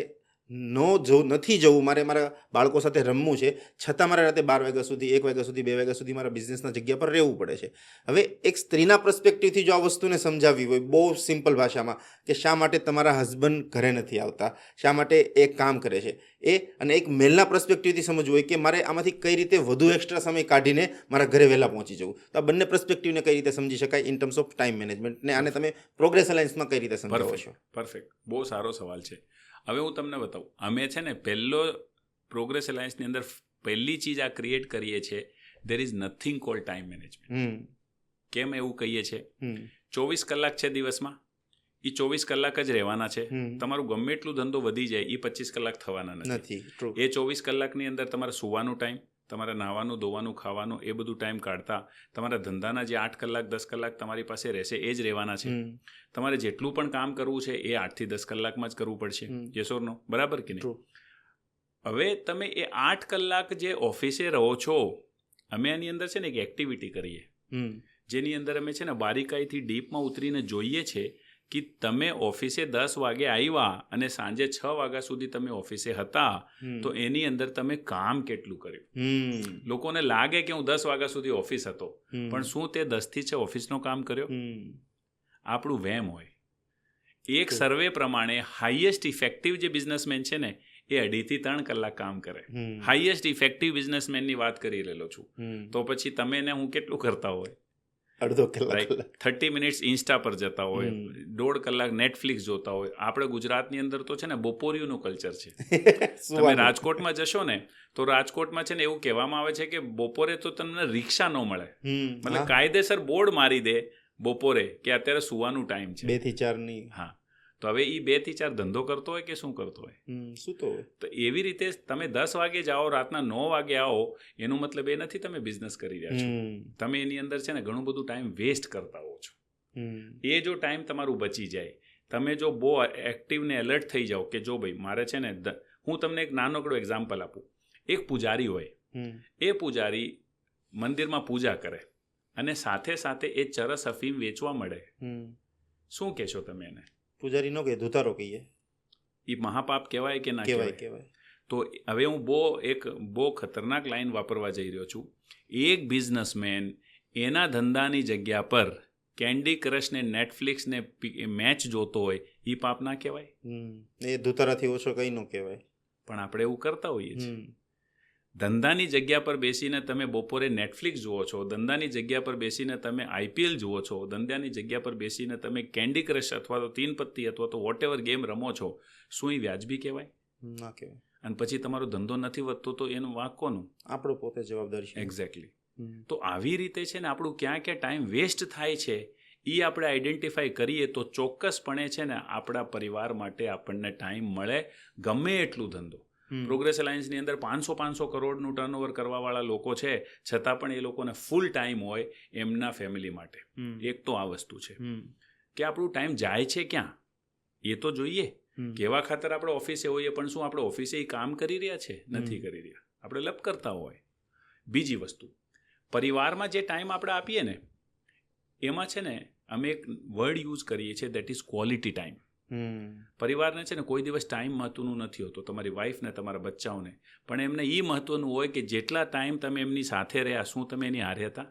નથી જવું, મારે મારા બાળકો સાથે રમવું છે, છતાં મારે રાતે 12 વાગ્યા સુધી, 1 વાગ્યા સુધી, 2 વાગ્યા સુધી મારા બિઝનેસના જગ્યા પર રહેવું પડે છે. હવે એક સ્ત્રીના પર્સપેક્ટિવથી જો આ વસ્તુને સમજાવવી હોય બહુ સિમ્પલ ભાષામાં કે શા માટે તમારા હસબન્ડ ઘરે નથી આવતા, શા માટે એ કામ કરે છે એ, અને એક મેલના પર્સપેક્ટિવથી સમજવું હોય કે મારે આમાંથી કઈ રીતે વધુ એક્સ્ટ્રા સમય કાઢીને મારા ઘરે વહેલા પહોંચી જવું. તો આ બંને પર્સપેક્ટિવને કઈ રીતે સમજી શકાય in terms of time management, ને આને તમે પ્રોગ્રેસ અલાયન્સમાં કઈ રીતે સમજાવો છો? પરફેક્ટ, બહુ સારો સવાલ છે. હવે હું તમને બતાવું, અમે છે ને પહેલો પ્રોગ્રેસ અલાયન્સની અંદર પહેલી ચીજ આ ક્રિએટ કરીએ છીએ, there is nothing call time management. કેમ એવું કહીએ છીએ? 24 કલાક છે દિવસમાં, એ 24 કલાક જ રહેવાના છે. તમારું ગમે એટલું ધંધો વધી જાય એ 25 કલાક થવાના નથી. એ 24 કલાકની અંદર તમારે સુવાનું ટાઈમ, તમારે નાહવાનું, ધોવાનું, ખાવાનું એ બધું ટાઈમ કાઢતા તમારા ધંધાના જે 8 કલાક 10 કલાક તમારી પાસે રહેશે એ જ રહેવાના છે. તમારે જેટલું પણ કામ કરવું છે એ 8 થી 10 કલાકમાં જ કરવું પડશે. યસ ઓર નો? બરાબર કે નહીં? હવે તમે એ 8 કલાક જે ઓફિસે રહો છો, અમે આની અંદર છે ને એક એક્ટિવિટી કરીએ જેની અંદર અમે છે ને બારીકાઈથી ડીપમાં ઉતરીને જોઈએ છે કે તમે ઓફિસે 10 વાગે આવ્યા અને સાંજે 6 વાગ્યા સુધી તમે ઓફિસે હતા, તો એની અંદર તમે કામ કેટલું કર્યું? લોકોને લાગે કે હું 10 વાગ્યા સુધી ઓફિસ હતો, પણ શું તે 10 થી 6 ઓફિસનો કામ કર્યો? આપણું વેમ હોય. એક સર્વે પ્રમાણે હાઈએસ્ટ ઇફેક્ટિવ જે બિઝનેસમેન છે ને એ 2.5 થી 3 કલાક કામ કરે. હાઈએસ્ટ ઇફેક્ટિવ બિઝનેસમેનની વાત કરી રહેલો છું. તો પછી તમે ને હું કેટલું કરતા હોય? અડધો કલાક, 30 મિનિટ્સ ઇન્સ્ટા પર જતા હોય, 1.5 કલાક નેટફ્લિક્સ જોતા હોય. આપણે ગુજરાતની અંદર તો છે ને બપોરિયુંનું કલ્ચર છે. તમે રાજકોટમાં જશો ને તો રાજકોટમાં છે ને એવું કહેવામાં આવે છે કે બપોરે તો તમને રિક્ષા ન મળે, મતલબ કાયદેસર બોર્ડ મારી દે બપોરે કે અત્યારે સુવાનું ટાઈમ છે 2 થી 4 ની. હા, તો હવે એ 2 થી 4 ધંધો કરતો હોય કે શું કરતો હોય? સૂતો હોય. તો એવી રીતે તમે 10 વાગે જાઓ, રાતના 9 વાગે આવો, એનો મતલબ એ નથી તમે બિઝનેસ કરી રહ્યા છો. તમે એની અંદર છે ને ઘણું બધું ટાઈમ વેસ્ટ કરતા હો છો. એ જો ટાઈમ તમારું બચી જાય, તમે જો બહુ એક્ટિવ ને એલર્ટ થઈ જાઓ કે જો ભાઈ મારે છે ને, હું તમને એક નાનકડો એક્ઝામ્પલ આપું. એક પૂજારી હોય, એ પૂજારી મંદિરમાં પૂજા કરે અને સાથે સાથે એ ચરસ અફીમ વેચવા મળે. શું કહેશો તમે એને? પૂજારી નો કે ધુતારો કહીએ. એ મહાપાપ કહેવાય કે ના કહેવાય? તો હવે હું બહુ ખતરનાક લાઈન વાપરવા જઈ રહ્યો છું. એક બિઝનેસમેન એના ધંધાની જગ્યા પર કેન્ડી ક્રશ ને નેટફ્લિક્સ ને મેચ જોતો હોય, એ પાપ ના કહેવાય? એ ધુતારાથી ઓછો કંઈ ન કહેવાય. પણ આપણે એવું કરતા હોઈએ છીએ. ધંધાની જગ્યા પર બેસીને તમે બપોરે નેટફ્લિક્સ જુઓ છો, ધંધાની જગ્યા પર બેસીને તમે IPL જુઓ છો, ધંધાની જગ્યા પર બેસીને તમે કેન્ડી ક્રશ અથવા તો તીન પત્તી અથવા તો વોટ એવર ગેમ રમો છો, શું એ વ્યાજબી કહેવાય? ના કહેવાય. અને પછી તમારો ધંધો નથી વધતો તો એનું વાંક કોનું? આપણો પોતે જવાબદાર છે. એક્ઝેક્ટલી. તો આવી રીતે છે ને આપણું ક્યાં ક્યાં ટાઈમ વેસ્ટ થાય છે એ આપણે આઈડેન્ટિફાઈ કરીએ તો ચોક્કસપણે છે ને આપણા પરિવાર માટે આપણને ટાઈમ મળે. ગમે એટલું ધંધો પ્રોગ્રેસ અલાયન્સની અંદર 500 કરોડનું ટર્નઓવર કરવાવાળા લોકો છે, છતાં પણ એ લોકોને ફૂલ ટાઈમ હોય એમના ફેમિલી માટે. એક તો આ વસ્તુ છે કે આપણું ટાઈમ જાય છે ક્યાં એ તો જોઈએ. કેવા ખાતર આપણે ઓફિસે હોઈએ પણ શું આપણે ઓફિસે એ કામ કરી રહ્યા છે? નથી કરી રહ્યા, આપણે લપ કરતા હોય. બીજી વસ્તુ, પરિવારમાં જે ટાઈમ આપણે આપીએ ને એમાં છે ને અમે એક વર્ડ યુઝ કરીએ છીએ, દેટ ઇઝ ક્વોલિટી ટાઈમ. પરિવારને છે ને કોઈ દિવસ ટાઈમ મહત્વનું નથી હોતો, તમારી વાઈફને, તમારા બચ્ચાઓને, પણ એમને એ મહત્વનું હોય કે જેટલા ટાઈમ તમે એમની સાથે રહ્યા, શું તમે એની હારે હતા?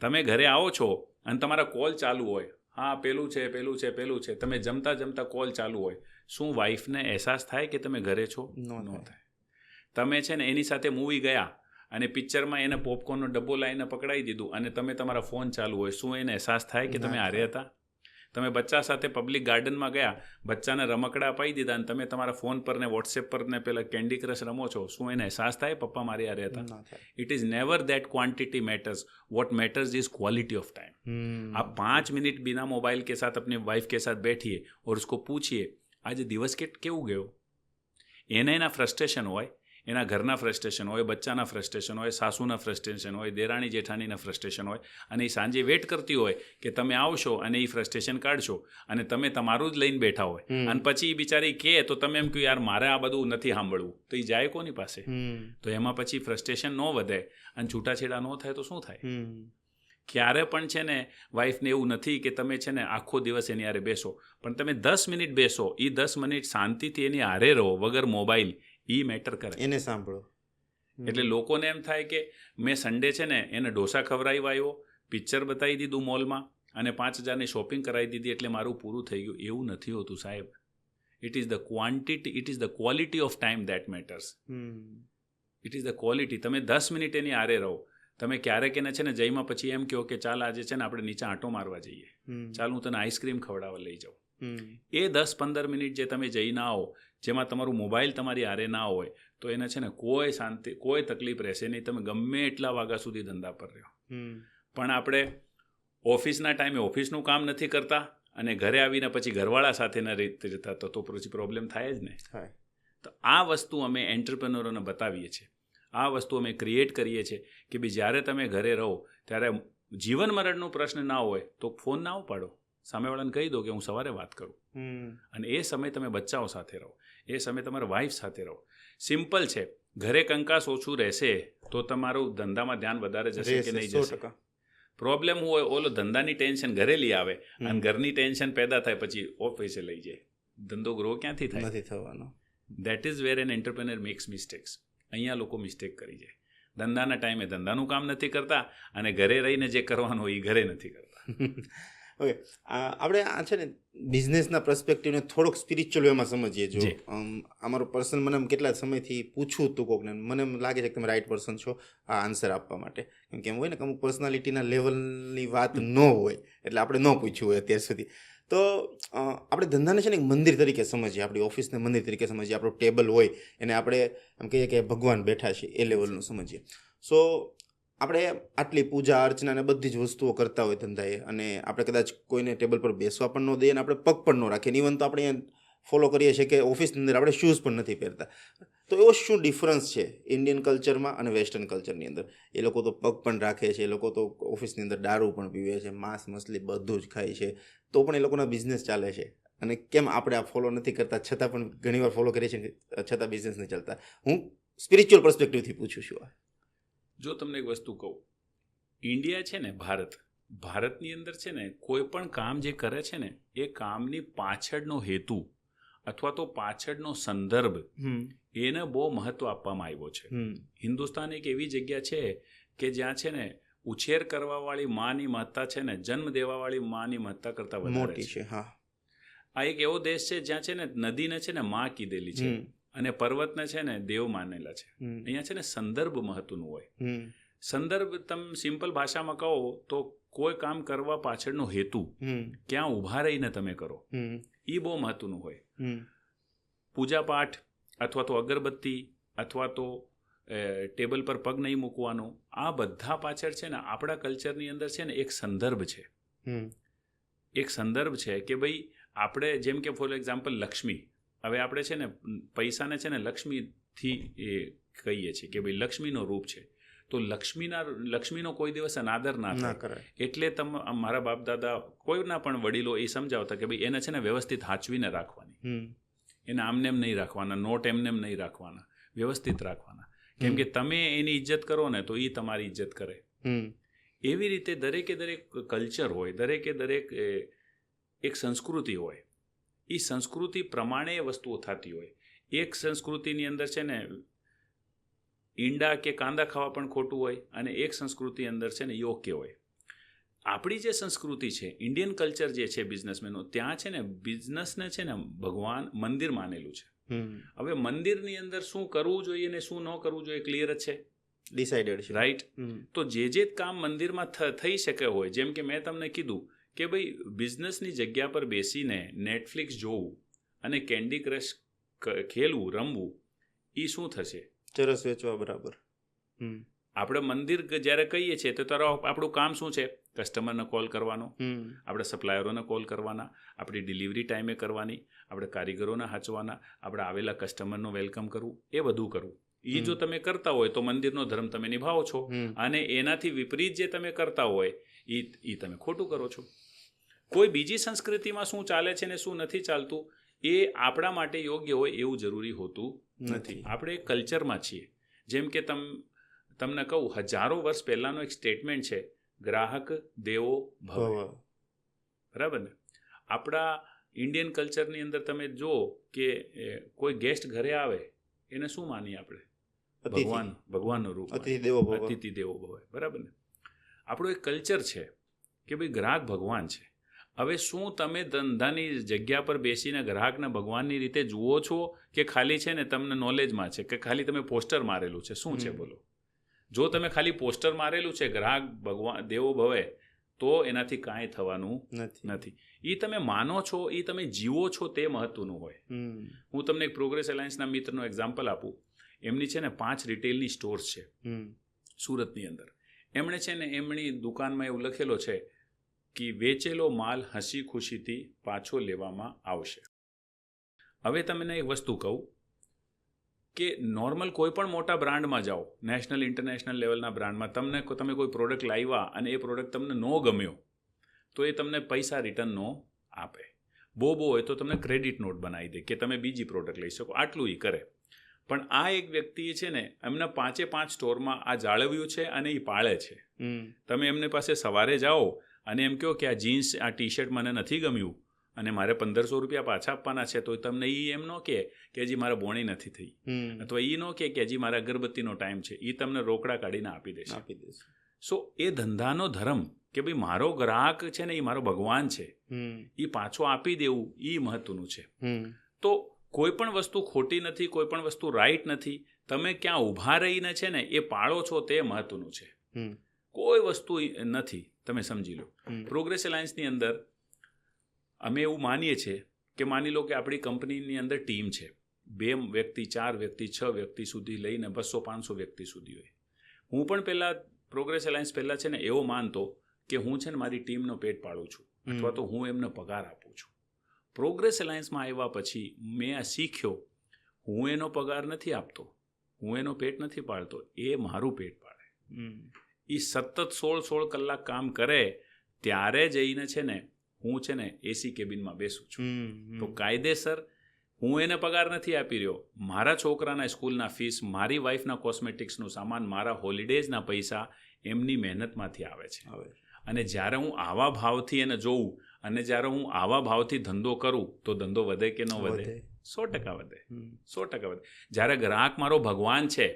તમે ઘરે આવો છો અને તમારા કોલ ચાલુ હોય, હા પેલું છે, તમે જમતા કોલ ચાલુ હોય, શું વાઈફને અહેસાસ થાય કે તમે ઘરે છો? ન થાય. તમે છે ને એની સાથે મૂવી ગયા અને પિક્ચરમાં એને પોપકોર્નનો ડબ્બો લાવીને પકડાઈ દીધું અને તમે તમારા ફોન ચાલુ હોય, શું એને અહેસાસ થાય કે તમે હારે હતા? તમે બચ્ચા સાથે પબ્લિક ગાર્ડનમાં ગયા, બચ્ચાને રમકડા અપાઈ દીધા અને તમે તમારા ફોન પર ને વોટ્સએપ પર ને પેલા કેન્ડી ક્રશ રમો છો, શું એને અહેસાસ થાય પપ્પા મારી હારે હતા? It is never that quantity matters, what matters is quality of time. आप 5 मिनट बिना मोबाइल के साथ अपनी वाइफ के साथ बैठिए और उसको पूछिए आज દિવસ કેવું ગયો. એને એના ફ્રસ્ટ્રેશન હોય, એના ઘરના ફ્રસ્ટ્રેશન હોય, બચ્ચાના ફ્રસ્ટ્રેશન હોય, સાસુના ફ્રસ્ટ્રેશન હોય, દેરાણી જેઠાણીના ફ્રસ્ટ્રેશન હોય, અને એ સાંજે વેટ કરતી હોય કે તમે આવશો અને એ ફ્રસ્ટ્રેશન કાઢશો, અને તમે તમારું જ લઈને બેઠા હોય, અને પછી એ બિચારી કહે તો તમે એમ કહ્યું યાર મારે આ બધું નથી સાંભળવું, તો એ જાય કોની પાસે? તો એમાં પછી ફ્રસ્ટ્રેશન ન વધે અને છૂટાછેડા ન થાય તો શું થાય? ક્યારે પણ છે ને વાઈફને એવું નથી કે તમે છે ને આખો દિવસ એની હારે બેસો, પણ તમે 10 મિનિટ બેસો, એ 10 મિનિટ શાંતિથી એની હારે રહો વગર મોબાઈલ, એ મેટર કરે. એને સાંભળો. એટલે લોકોને એમ થાય કે મેં સન્ડે છે ને એને ઢોસા ખવડાવી આવ્યો, પિક્ચર બતાવી દીધું મોલમાં અને 5,000ની શોપિંગ કરાવી દીધી એટલે મારું પૂરું થઈ ગયું. એવું નથી હોતું સાહેબ. It is the quantity, it is the quality of time that matters. It is the quality. તમે 10 મિનિટ એની હારે રહો. તમે ક્યારેક એને છે ને જઈમાં પછી એમ કહો કે ચાલ આજે છે ને આપણે નીચે આંટો મારવા જઈએ, ચાલ હું તને આઈસ્ક્રીમ ખવડાવવા લઈ જાઉં. એ 10-15 મિનિટ જે તમે જઈ ના આવો, જેમાં તમારું મોબાઈલ તમારી હારે ના હોય, તો એને છે ને કોઈ શાંતિ, કોઈ તકલીફ રહેશે નહીં. તમે ગમે એટલા વાગ્યા સુધી ધંધા પર રહ્યો. પણ આપણે ઓફિસના ટાઈમે ઓફિસનું કામ નથી કરતા અને ઘરે આવીને પછી ઘરવાળા સાથેના રીતે રહેતા, તો પછી પ્રોબ્લેમ થાય જ ને. તો આ વસ્તુ અમે એન્ટરપ્રેન્યોરોને બતાવીએ છીએ, આ વસ્તુ અમે ક્રિએટ કરીએ છીએ કે ભાઈ જ્યારે તમે ઘરે રહો ત્યારે જીવન મરણનો પ્રશ્ન ના હોય તો ફોન ના ઉપાડો, સામેવાળાને કહી દો કે હું સવારે વાત કરું, અને એ સમય તમે બચ્ચાઓ સાથે રહો, એ સમય તમારા વાઈફ સાથે રહો. સિમ્પલ છે. ઘરે કંકાસ ઓછું રહેશે તો તમારું ધંધામાં ધ્યાન વધારે જશે કે નહીં જશે? પ્રોબ્લેમ હોય ઓલો ધંધાની ટેન્શન ઘરે લઈ આવે અને ઘરની ટેન્શન પેદા થાય પછી ઓફિસે લઈ જાય, ધંધો ગ્રો ક્યાંથી થાય? નથી થવાનો. That is where an entrepreneur makes mistakes. અહીંયા લોકો મિસ્ટેક કરી જાય. ધંધાના ટાઈમે ધંધાનું કામ નથી કરતા અને ઘરે રહીને જે કરવાનું હોય એ ઘરે નથી કરતા. ઓકે, આપણે આ છે ને બિઝનેસના પર્સપેક્ટિવને થોડોક સ્પિરિચ્યુઅલ વેમાં સમજીએ. જો અમારો પર્સન મને કેટલા સમયથી પૂછવું હતું કોકને, મને એમ લાગે છે કે તમે રાઈટ પર્સન છો આ આન્સર આપવા માટે. કેમ કે એમ હોય ને કે અમુક પર્સનાલિટીના લેવલની વાત ન હોય એટલે આપણે ન પૂછ્યું હોય અત્યાર સુધી. તો આપણે ધંધાને છે ને એક મંદિર તરીકે સમજીએ, આપણી ઓફિસને મંદિર તરીકે સમજીએ, આપણું ટેબલ હોય એને આપણે એમ કહીએ કે ભગવાન બેઠા છે એ લેવલનું સમજીએ. સો આપણે આટલી પૂજા અર્ચના ને બધી જ વસ્તુઓ કરતા હોય ધંધાએ, અને આપણે કદાચ કોઈને ટેબલ પર બેસવા પણ ન દઈએ અને આપણે પગ પણ ન રાખીએ. ઇવન તો આપણે ફોલો કરીએ છીએ કે ઓફિસની અંદર આપણે શૂઝ પણ નથી પહેરતા. તો એવો શું ડિફરન્સ છે ઇન્ડિયન કલ્ચરમાં અને વેસ્ટર્ન કલ્ચરની અંદર? એ લોકો તો પગ પણ રાખે છે, એ લોકો તો ઓફિસની અંદર દારૂ પણ પીવે છે, માંસ મછલી બધું જ ખાય છે, તો પણ એ લોકોના બિઝનેસ ચાલે છે. અને કેમ આપણે આ ફોલો નથી કરતા, છતાં પણ ઘણીવાર ફોલો કરીએ છીએ, છતાં બિઝનેસ નહીં ચાલતા? હું સ્પિરિચ્યુઅલ પર્સપેક્ટિવથી પૂછું છું. જો તમને એક વસ્તુ કહું, ઇન્ડિયા છે ને ભારતની અંદર છે ને કોઈ પણ કામ જે કરે છે ને એ કામની પાછળનો હેતુ અથવા તો પાછળનો સંદર્ભ એને બહુ મહત્વ આપવામાં આવ્યો છે. હિન્દુસ્તાન એક એવી જગ્યા છે કે જ્યાં છે ને ઉછેર કરવાવાળી માની મહત્તા છે ને જન્મ દેવાવાળી માની મહત્તા કરતાં વધારે છે. આ એક એવો દેશ છે જ્યાં છે ને નદીને છે ને માં કીધેલી છે અને પર્વતને છે ને દેવ માનેલા છે. અહીંયા છે ને સંદર્ભ મહત્વનું હોય. સંદર્ભ તમે સિમ્પલ ભાષામાં કહો તો કોઈ કામ કરવા પાછળનો હેતુ, ક્યાં ઊભા રહીને તમે કરો, એ બહુ મહત્વનું હોય. પૂજાપાઠ અથવા તો અગરબત્તી અથવા તો ટેબલ પર પગ નહીં મૂકવાનો, આ બધા પાછળ છે ને આપણા કલ્ચરની અંદર છે ને એક સંદર્ભ છે. એક સંદર્ભ છે કે ભાઈ આપણે જેમ કે ફોર એક્ઝામ્પલ લક્ષ્મી, હવે આપણે છે ને પૈસાને છે ને લક્ષ્મીથી કહીએ છીએ કે ભાઈ લક્ષ્મીનો રૂપ છે, તો લક્ષ્મીનો કોઈ દિવસ અનાદર ના થાય. એટલે મારા બાપ દાદા કોઈના પણ વડીલો એ સમજાવતા કે ભાઈ એને છે ને વ્યવસ્થિત હાચવીને રાખવાની, એને આમને એમ નહીં રાખવાના, નોટ એમને એમ નહીં રાખવાના, વ્યવસ્થિત રાખવાના. કેમ કે તમે એની ઇજ્જત કરો ને તો એ તમારી ઇજ્જત કરે. એવી રીતે દરેકે દરેક કલ્ચર હોય, દરેકે દરેક એક સંસ્કૃતિ હોય, એ સંસ્કૃતિ પ્રમાણે એ વસ્તુઓ થતી હોય. એક સંસ્કૃતિની અંદર છે ને ઈંડા કે કાંદા ખાવા પણ ખોટું હોય, અને એક સંસ્કૃતિ અંદર છે ને યોગ્ય હોય. આપણી જે સંસ્કૃતિ છે, ઇન્ડિયન કલ્ચર જે છે બિઝનેસમેનો, ત્યાં છે ને બિઝનેસને છે ને ભગવાન મંદિર માનેલું છે. હવે મંદિરની અંદર શું કરવું જોઈએ ને શું ન કરવું જોઈએ ક્લિયર જ છે, ડિસાઇડેડ છે, રાઈટ. તો જે કામ મંદિરમાં થઈ શકે હોય, જેમ કે મેં તમને કીધું કે ભાઈ બિઝનેસની જગ્યા પર બેસીને નેટફ્લિક્સ જોવું અને કેન્ડી ક્રશ ખેલવું, રમવું, એ શું થશે? ચરસ વેચવા બરાબર. આપણે મંદિર જ્યારે કહીએ છીએ તો આપણું કામ શું છે? કસ્ટમરને કોલ કરવાનો, આપણે સપ્લાયરોને કોલ કરવાના, આપણી ડિલિવરી ટાઈમે કરવાની, આપણે કારીગરોને હાંચવાના, આપણે આવેલા કસ્ટમરનું વેલકમ કરવું, એ બધું કરવું. એ જો તમે કરતા હોય તો મંદિરનો ધર્મ તમે નિભાવો છો, અને એનાથી વિપરીત જે તમે કરતા હોય એ તમે ખોટું કરો છો. કોઈ બીજી સંસ્કૃતિમાં શું ચાલે છે ને શું નથી ચાલતું એ આપણા માટે યોગ્ય હોય એવું જરૂરી હોતું નથી. આપણે કલ્ચરમાં છીએ. જેમ કે તમને કહું, હજારો વર્ષ પહેલાંનો એક સ્ટેટમેન્ટ છે, ગ્રાહક દેવો ભવ. બરાબર ને? આપણા ઇન્ડિયન કલ્ચરની અંદર તમે જો કે કોઈ ગેસ્ટ ઘરે આવે એને શું માનીએ આપણે? ભગવાનનું રૂપ, અતિથિ દેવો ભવ. બરાબર ને? આપણું એક કલ્ચર છે કે ભાઈ ગ્રાહક ભગવાન છે. હવે શું તમે ધંધાની જગ્યા પર બેસીને ગ્રાહકને ભગવાનની રીતે જુઓ છો કે ખાલી છે ને તમને નોલેજમાં છે કે ખાલી તમે પોસ્ટર મારેલું છે? શું છે બોલો? જો તમે ખાલી પોસ્ટર મારેલું છે ગ્રાહક ભગવાન દેવો ભવે, તો એનાથી કાંઈ થવાનું નથી. એ તમે માનો છો, એ તમે જીવો છો, તે મહત્વનું હોય. હું તમને એક પ્રોગ્રેસ એલાયન્સના મિત્રનો એક્ઝામ્પલ આપું. એમની છે ને 5 રિટેલની સ્ટોર્સ છે સુરતની અંદર. એમણે છે ને એમની દુકાનમાં એવું લખેલો છે કે વેચેલો માલ હસી ખુશીથી પાછો લેવામાં આવશે. હવે તમને એક વસ્તુ કહું કે નોર્મલ કોઈ પણ મોટા બ્રાન્ડમાં જાઓ, નેશનલ ઇન્ટરનેશનલ લેવલના બ્રાન્ડમાં, તમે કોઈ પ્રોડક્ટ લાવ્યા અને એ પ્રોડક્ટ તમને ન ગમ્યો તો એ તમને પૈસા રિટર્ન ન આપે. બહુ હોય તો તમને ક્રેડિટ નોટ બનાવી દે કે તમે બીજી પ્રોડક્ટ લઈ શકો, આટલું એ કરે. પણ આ એક વ્યક્તિએ છે ને એમના 5 સ્ટોરમાં આ જાળવ્યું છે અને એ પાળે છે. તમે એમની પાસે સવારે જાઓ અને એમ કહો કે આ જીન્સ, આ ટી શર્ટ મને નથી ગમ્યું અને મારે 1500 રૂપિયા પાછા આપવાના છે, તો તમને એ એમ ન કહે કે હજી મારે બોણી નથી થઈ, અથવા એ ન કહે કે હજી મારા અગરબત્તીનો ટાઈમ છે. એ તમને રોકડા કાઢીને આપી દેશે. સો એ ધંધાનો ધર્મ કે ભાઈ મારો ગ્રાહક છે ને એ મારો ભગવાન છે, એ પાછો આપી દેવું એ મહત્વનું છે. તો કોઈ પણ વસ્તુ ખોટી નથી, કોઈ પણ વસ્તુ રાઈટ નથી. તમે ક્યાં ઊભા રહીને છે ને એ પાળો છો તે મહત્વનું છે. કોઈ વસ્તુ નથી, તમે સમજી લો. પ્રોગ્રેસ એલાયન્સની અંદર અમે એવું માનીએ છીએ કે માની લો કે આપણી કંપનીની અંદર ટીમ છે, 2 વ્યક્તિ, 4 વ્યક્તિ, 6 વ્યક્તિ સુધી લઈને 200-500 વ્યક્તિ સુધી હોય. હું પણ પહેલાં પ્રોગ્રેસ એલાયન્સ પહેલાં છે ને એવો માનતો કે હું છે ને મારી ટીમનો પેટ પાડું છું, અથવા તો હું એમને પગાર આપું છું. પ્રોગ્રેસ એલાયન્સમાં આવ્યા પછી મેં આ શીખ્યો, હું એનો પગાર નથી આપતો, હું એનો પેટ નથી પાડતો, એ મારું પેટ પાડે. એ સતત 16 કલાક કામ કરે ત્યારે જઈને છે ને હું છે ને એસી કેબિનમાં બેસું છું. તો કાયદેસર હું એને પગાર નથી આપી રહ્યો. મારા છોકરાના સ્કૂલના ફીસ, મારી વાઈફના કોસ્મેટિક્સનું સામાન, મારા હોલિડેઝના પૈસા એમની મહેનતમાંથી આવે છે. અને જ્યારે હું આવા ભાવથી એને જોઉં અને જ્યારે હું આવા ભાવથી ધંધો કરું તો ધંધો વધે કે ન વધે? 100% વધે. 100% વધે. જ્યારે ગ્રાહક મારો ભગવાન છે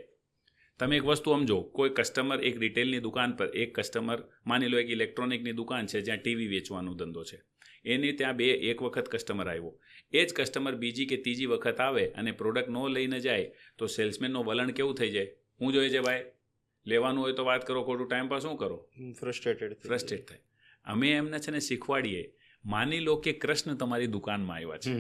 તમે એક વસ્તુ સમજો, કોઈ કસ્ટમર એક રિટેલની દુકાન પર, એક કસ્ટમર માની લો એક ઇલેક્ટ્રોનિકની દુકાન છે જ્યાં ટીવી વેચવાનો ધંધો છે, એની ત્યાં એક વખત કસ્ટમર આવ્યો, એ જ કસ્ટમર બીજી કે ત્રીજી વખત આવે અને પ્રોડક્ટ ન લઈને જાય તો સેલ્સમેનનો વલણ કેવું થઈ જાય? હું જોઈએ છે ભાઈ, લેવાનું હોય તો વાત કરો, ખોટું ટાઈમ પાસ શું કરો? ફ્રસ્ટ્રેટ થાય. અમે એમને છે ને શીખવાડીએ, માની લો કે કૃષ્ણ તમારી દુકાનમાં આવ્યા છે,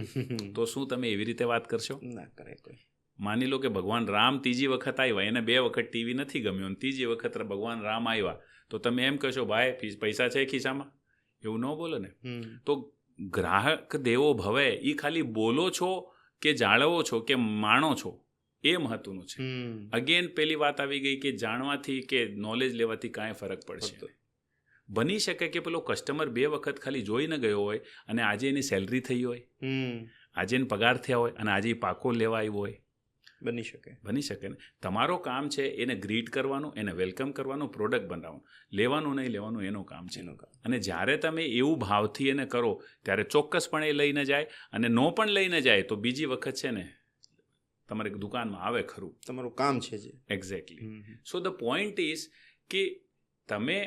તો શું તમે એવી રીતે વાત કરશો? ના કરે કોઈ. માની લો કે ભગવાન રામ ત્રીજી વખત આવ્યા, એને 2 વખત ટીવી નથી ગમ્યું, ત્રીજી વખત ભગવાન રામ આવ્યા, તો તમે એમ કહેશો ભાઈ પૈસા છે ખિસ્સામાં? એવું ન બોલો ને. તો ગ્રાહક દેવો ભવે, એ ખાલી બોલો છો કે જાળવો છો કે માણો છો, એ મહત્વનું છે. અગેન પેલી વાત આવી ગઈ કે જાણવાથી કે નોલેજ લેવાથી કાંઈ ફરક પડશે? બની શકે કે પેલો કસ્ટમર 2 વખત ખાલી જોઈને ગયો હોય અને આજે એની સેલરી થઈ હોય, આજે એને પગાર થયા હોય અને આજે પાકો લેવા આવ્યો હોય. બની શકે ને. તમારો કામ છે એને ગ્રીટ કરવાનું, એને વેલકમ કરવાનું, પ્રોડક્ટ બનાવવાનું, લેવાનું નહીં લેવાનું એનું કામ છે. અને જ્યારે તમે એવું ભાવથી એને કરો ત્યારે ચોક્કસપણે એ લઈને જાય, અને નો પણ લઈને જાય તો બીજી વખત છે ને તમારી દુકાનમાં આવે ખરું. તમારું કામ છે જે. Exactly. So the point is કે તમે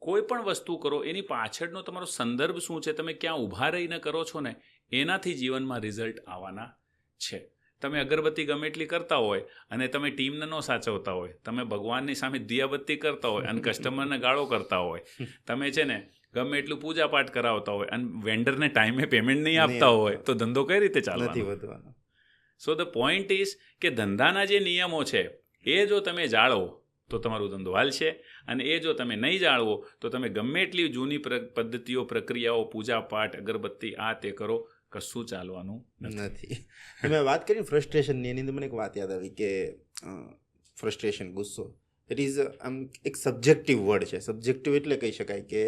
કોઈ પણ વસ્તુ કરો એની પાછળનો તમારો સંદર્ભ શું છે, તમે ક્યાં ઊભા રહીને કરો છો ને, એનાથી જીવનમાં રિઝલ્ટ આવવાના છે. તમે અગરબત્તી ગમે એટલી કરતા હોય અને તમે ટીમને ન સાચવતા હોય, તમે ભગવાનની સામે દિયાબત્તી કરતા હોય અને કસ્ટમરને ગાળો કરતા હોય, તમે છે ને ગમે એટલું પૂજાપાઠ કરાવતા હોય અને વેન્ડરને ટાઈમે પેમેન્ટ નહીં આપતા હોય, તો ધંધો કઈ રીતે ચાલવાનો? સો ધ પોઈન્ટ ઇઝ કે ધંધાના જે નિયમો છે એ જો તમે જાળવો તો તમારું ધંધો હાલશે, અને એ જો તમે નહીં જાળવો તો તમે ગમે એટલી જૂની પદ્ધતિઓ, પ્રક્રિયાઓ, પૂજાપાઠ, અગરબત્તી આ તે કરો, કશું ચાલવાનું નથી. તમે વાત કરી ફ્રસ્ટ્રેશનની, એની અંદર મને એક વાત યાદ આવી કે ફ્રસ્ટ્રેશન, ગુસ્સો, ઇટ ઇઝ આમ એક સબ્જેક્ટિવ વર્ડ છે. સબ્જેક્ટિવ એટલે કહી શકાય કે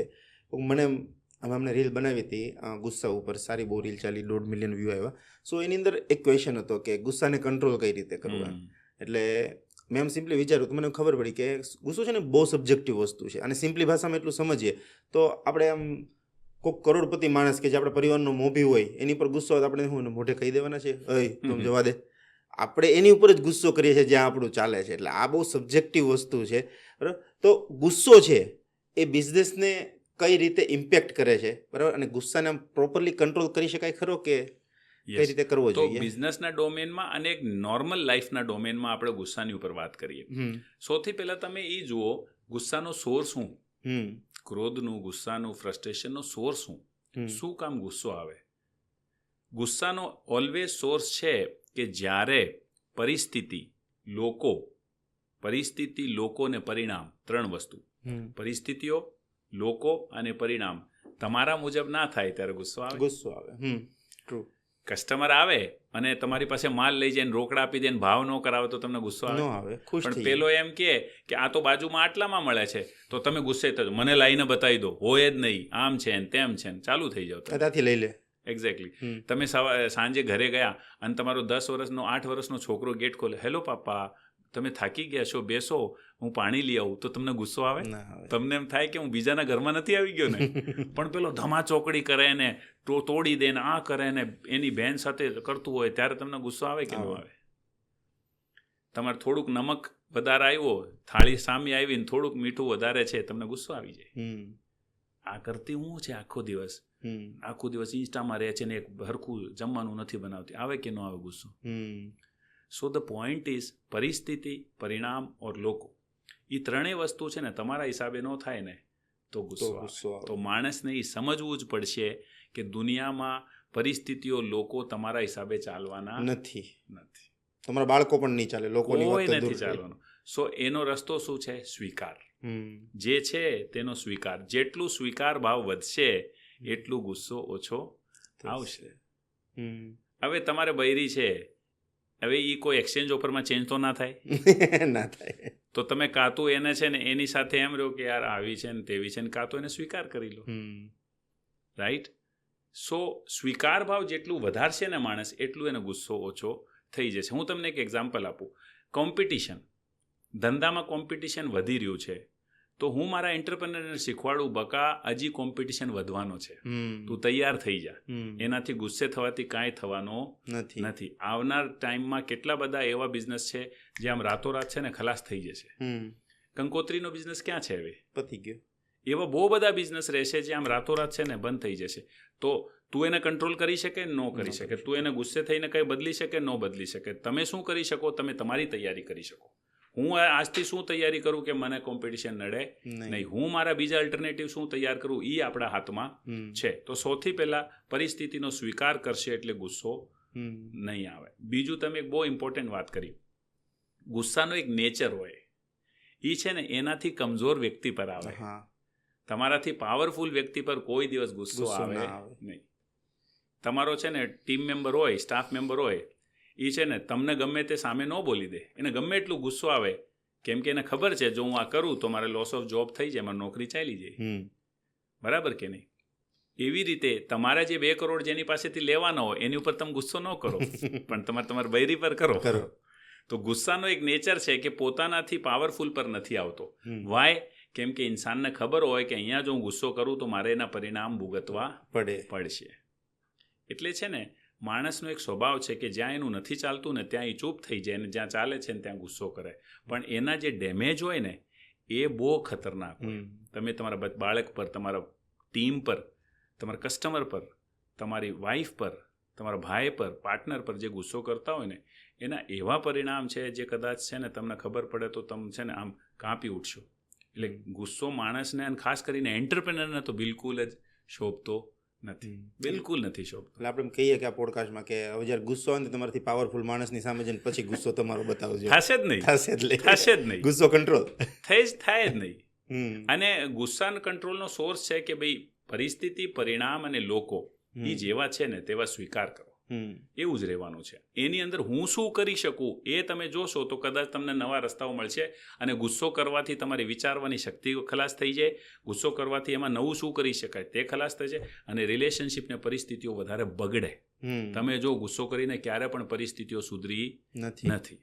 અમને રીલ બનાવી હતી ગુસ્સા ઉપર, સારી બહુ રીલ ચાલી, 1.5 મિલિયન વ્યૂ આવ્યા. સો એની અંદર એક ક્વેશ્ચન હતો કે ગુસ્સાને કંટ્રોલ કઈ રીતે કરવો. એટલે મેં એમ સિમ્પલી વિચાર્યું તો મને ખબર પડી કે ગુસ્સો છે ને બહુ સબ્જેક્ટિવ વસ્તુ છે, અને સિમ્પલી ભાષામાં એટલું સમજીએ તો આપણે આમ કોઈક કરોડપતિ માણસ કે જે આપણા પરિવારનો મોભી હોય એની પર ગુસ્સો હોય તો આપણે શું મોઢે કહી દેવાના છે, તું જવા દે, આપણે એની ઉપર જ ગુસ્સો કરીએ છીએ જ્યાં આપણું ચાલે છે. એટલે આ બહુ સબ્જેક્ટિવ વસ્તુ છે, બરાબર. તો ગુસ્સો છે એ બિઝનેસને કઈ રીતે ઇમ્પેક્ટ કરે છે, બરાબર, અને ગુસ્સાને આમ પ્રોપરલી કંટ્રોલ કરી શકાય ખરો કે કઈ રીતે કરવો જોઈએ? તો બિઝનેસના ડોમેનમાં અને એક નોર્મલ લાઈફના ડોમેનમાં આપણે ગુસ્સાની ઉપર વાત કરીએ. સૌથી પહેલા તમે એ જુઓ ગુસ્સાનો સોર્સ શું, ક્રોધનું, ગુસ્સાનું, ફ્રસ્ટ્રેશનનો સોર્સ શું કામ ગુસ્સો આવે? ગુસ્સાનો ઓલવેઝ સોર્સ છે કે જ્યારે પરિસ્થિતિ, લોકો ને પરિણામ, 3 વસ્તુ, પરિસ્થિતિઓ, લોકો અને પરિણામ તમારા મુજબ ના થાય ત્યારે ગુસ્સો આવે. ટ્રુ. કસ્ટમર આવે અને તમારી પાસે માલ લઈ જાય, રોકડા આપી દે, ભાવ ન કરાવે તો તમને ગુસ્સો આવે? પણ પેલો એમ કે આ તો બાજુમાં આટલામાં મળે છે, તો તમે ગુસ્સે થજો, મને લાઈને બતાવી દો, હોય જ નહીં, આમ છે ને તેમ છે ને, ચાલુ થઈ જાવ, ત્યાંથી લઈ લે. એક્ઝેક્ટલી. તમે સાંજે ઘરે ગયા અને તમારો 10 વર્ષનો 8 વર્ષનો છોકરો ગેટ ખોલે, હેલો પાપા, તમે થાકી ગયા છો, બેસો, હું પાણી લઈ આવું, તો તમને ગુસ્સો આવે? તમને એમ થાય કે હું બીજાના ઘરમાં નથી આવી ગયો ને. પણ પેલો ધમાચોકડી કરે ને તોડી દે ને આ કરે ને એની બહેન સાથે કરતું હોય ત્યારે તમને ગુસ્સો આવે કે ન આવે? તમારે થોડુંક નમક વધારે આવ્યો, થાળી સામે આવી ને થોડુંક મીઠું વધારે છે, તમને ગુસ્સો આવી જાય. આ કરતી હું છે આખો દિવસ ઇન્સ્ટામાં રહે છે ને એક હરખું જમવાનું નથી બનાવતી, આવે કે ન આવે ગુસ્સો? સો ધ પોઈન્ટ ઇઝ પરિસ્થિતિ, પરિણામ ઓર લોકો, એ 3 વસ્તુ છે ને તમારા હિસાબે ન થાય ને તો ગુસ્સો આવે. તો માણસને એ સમજવું જ પડશે કે દુનિયામાં પરિસ્થિતિઓ, લોકો તમારા હિસાબે ચાલવાના નથી. તમારા બાળકો પણ નહીં ચાલે, લોકોની વાત નથી ચાલવાનું. સો એનો રસ્તો શું છે? સ્વીકાર. જે છે તેનો સ્વીકાર. જેટલું સ્વીકાર ભાવ વધશે એટલું ગુસ્સો ઓછો આવશે. હવે તમારે બૈરી છે, હવે એ કોઈ એક્સચેન્જ ઓફરમાં ચેન્જ તો ના થાય. તો તમે કાં તો એને છે ને એની સાથે એમ રહ્યો કે યાર આવી છે ને તેવી છે ને, કાં તો એને સ્વીકાર કરી લો. રાઈટ. સો સ્વીકાર ભાવ જેટલું વધારશે ને માણસ, એટલું એને ગુસ્સો ઓછો થઈ જશે. હું તમને એક એક્ઝામ્પલ આપું. કોમ્પિટિશન, ધંધામાં કોમ્પિટિશન વધી રહ્યું છે, તો હું મારા એન્ટરપ્રેનરને શીખવાડું, બકા હજી કોમ્પિટિશન વધવાનો છે, તું તૈયાર થઈ જા, એનાથી ગુસ્સે થવાથી કાંઈ થવાનો નથી. આવનાર ટાઈમમાં કેટલા બધા એવા બિઝનેસ છે જે આમ રાતોરાત છે ને ખલાસ થઈ જશે. કંકોત્રીનો બિઝનેસ ક્યાં છે હવે? પતી ગયો. એવા બહુ બધા બિઝનેસ રહેશે જે આમ રાતોરાત છે ને બંધ થઈ જશે. તો તું એને કંટ્રોલ કરી શકે? ન કરી શકે. તું એને ગુસ્સે થઈને કંઈ બદલી શકે? ન બદલી શકે. તમે શું કરી શકો? તમે તમારી તૈયારી કરી શકો. હું આજથી શું તૈયારી કરું કે મને કોમ્પિટિશન નડે નહીં? હું મારા બીજા અલ્ટરનેટિવ શું તૈયાર કરું એ આપણા હાથમાં છે. તો સૌથી પહેલાં પરિસ્થિતિનો સ્વીકાર કરશે એટલે ગુસ્સો નહીં આવે. બીજું, તમે એક બહુ ઇમ્પોર્ટન્ટ વાત કરી, ગુસ્સાનો એક નેચર હોય, એ છે ને એનાથી કમજોર વ્યક્તિ પર આવે. તમારાથી પાવરફુલ વ્યક્તિ પર કોઈ દિવસ ગુસ્સો આવે નહીં. તમારો છે ને ટીમ મેમ્બર હોય, સ્ટાફ મેમ્બર હોય, એ છે ને તમને ગમે તે સામે ન બોલી દે, એને ગમે એટલું ગુસ્સો આવે, કેમ કે એને ખબર છે જો હું આ કરું તો મારે લોસ ઓફ જોબ થઈ જાય, મારી નોકરી ચાલી જાય. બરાબર કે નહીં? એવી રીતે તમારા જે 2 કરોડ જેની પાસેથી લેવાના હોય એની ઉપર તમે ગુસ્સો ન કરો, પણ તમારા બૈરી પર કરો. તો ગુસ્સાનો એક નેચર છે કે પોતાનાથી પાવરફુલ પર નથી આવતો. વાય? કેમ કે ઇન્સાનને ખબર હોય કે અહીંયા જો હું ગુસ્સો કરું તો મારે એના પરિણામ ભોગવવા પડશે. એટલે છે ને માણસનો એક સ્વભાવ છે કે જ્યાં એનું નથી ચાલતું ને ત્યાં એ ચૂપ થઈ જાય, અને જ્યાં ચાલે છે ને ત્યાં ગુસ્સો કરે. પણ એના જે ડેમેજ હોય ને એ બહુ ખતરનાક હોય. તમે તમારા બાળક પર, તમારા ટીમ પર, તમારા કસ્ટમર પર, તમારી વાઈફ પર, તમારા ભાઈ પર, પાર્ટનર પર જે ગુસ્સો કરતા હોય ને એના એવા પરિણામ છે જે કદાચ છે ને તમને ખબર પડે તો તમે છે ને આમ કાંપી ઉઠશો. એટલે ગુસ્સો માણસને, અને ખાસ કરીને એન્ટરપ્રેનરને તો બિલકુલ જ શોભતો નથી. બિલકુલ નથી શોભતો. એટલે આપણે કહીએ કે આ પોડકાસ્ટમાં કે હવે જ્યારે ગુસ્સો આવે ને તમારાથી પાવરફુલ માણસની સામે જઈને પછી ગુસ્સો તમારો બતાવજો. થશે જ નહીં. ગુસ્સો કંટ્રોલ થાય જ નહીં. અને ગુસ્સાના કંટ્રોલનો સોર્સ છે કે ભાઈ પરિસ્થિતિ, પરિણામ અને લોકો એ જેવા છે ને તેવા સ્વીકાર કરો. એવું જ રહેવાનું છે. એની અંદર હું શું કરી શકું એ તમે જોશો તો કદાચ તમને નવા રસ્તાઓ મળશે. અને ગુસ્સો કરવાથી તમારી વિચારવાની શક્તિ ખલાસ થઈ જાય. ગુસ્સો કરવાથી એમાં નવું શું કરી શકાય તે ખલાસ થઈ જાય. અને રિલેશનશિપને પરિસ્થિતિઓ વધારે બગડે. તમે જો ગુસ્સો કરીને ક્યારે પણ પરિસ્થિતિઓ સુધરી નથી.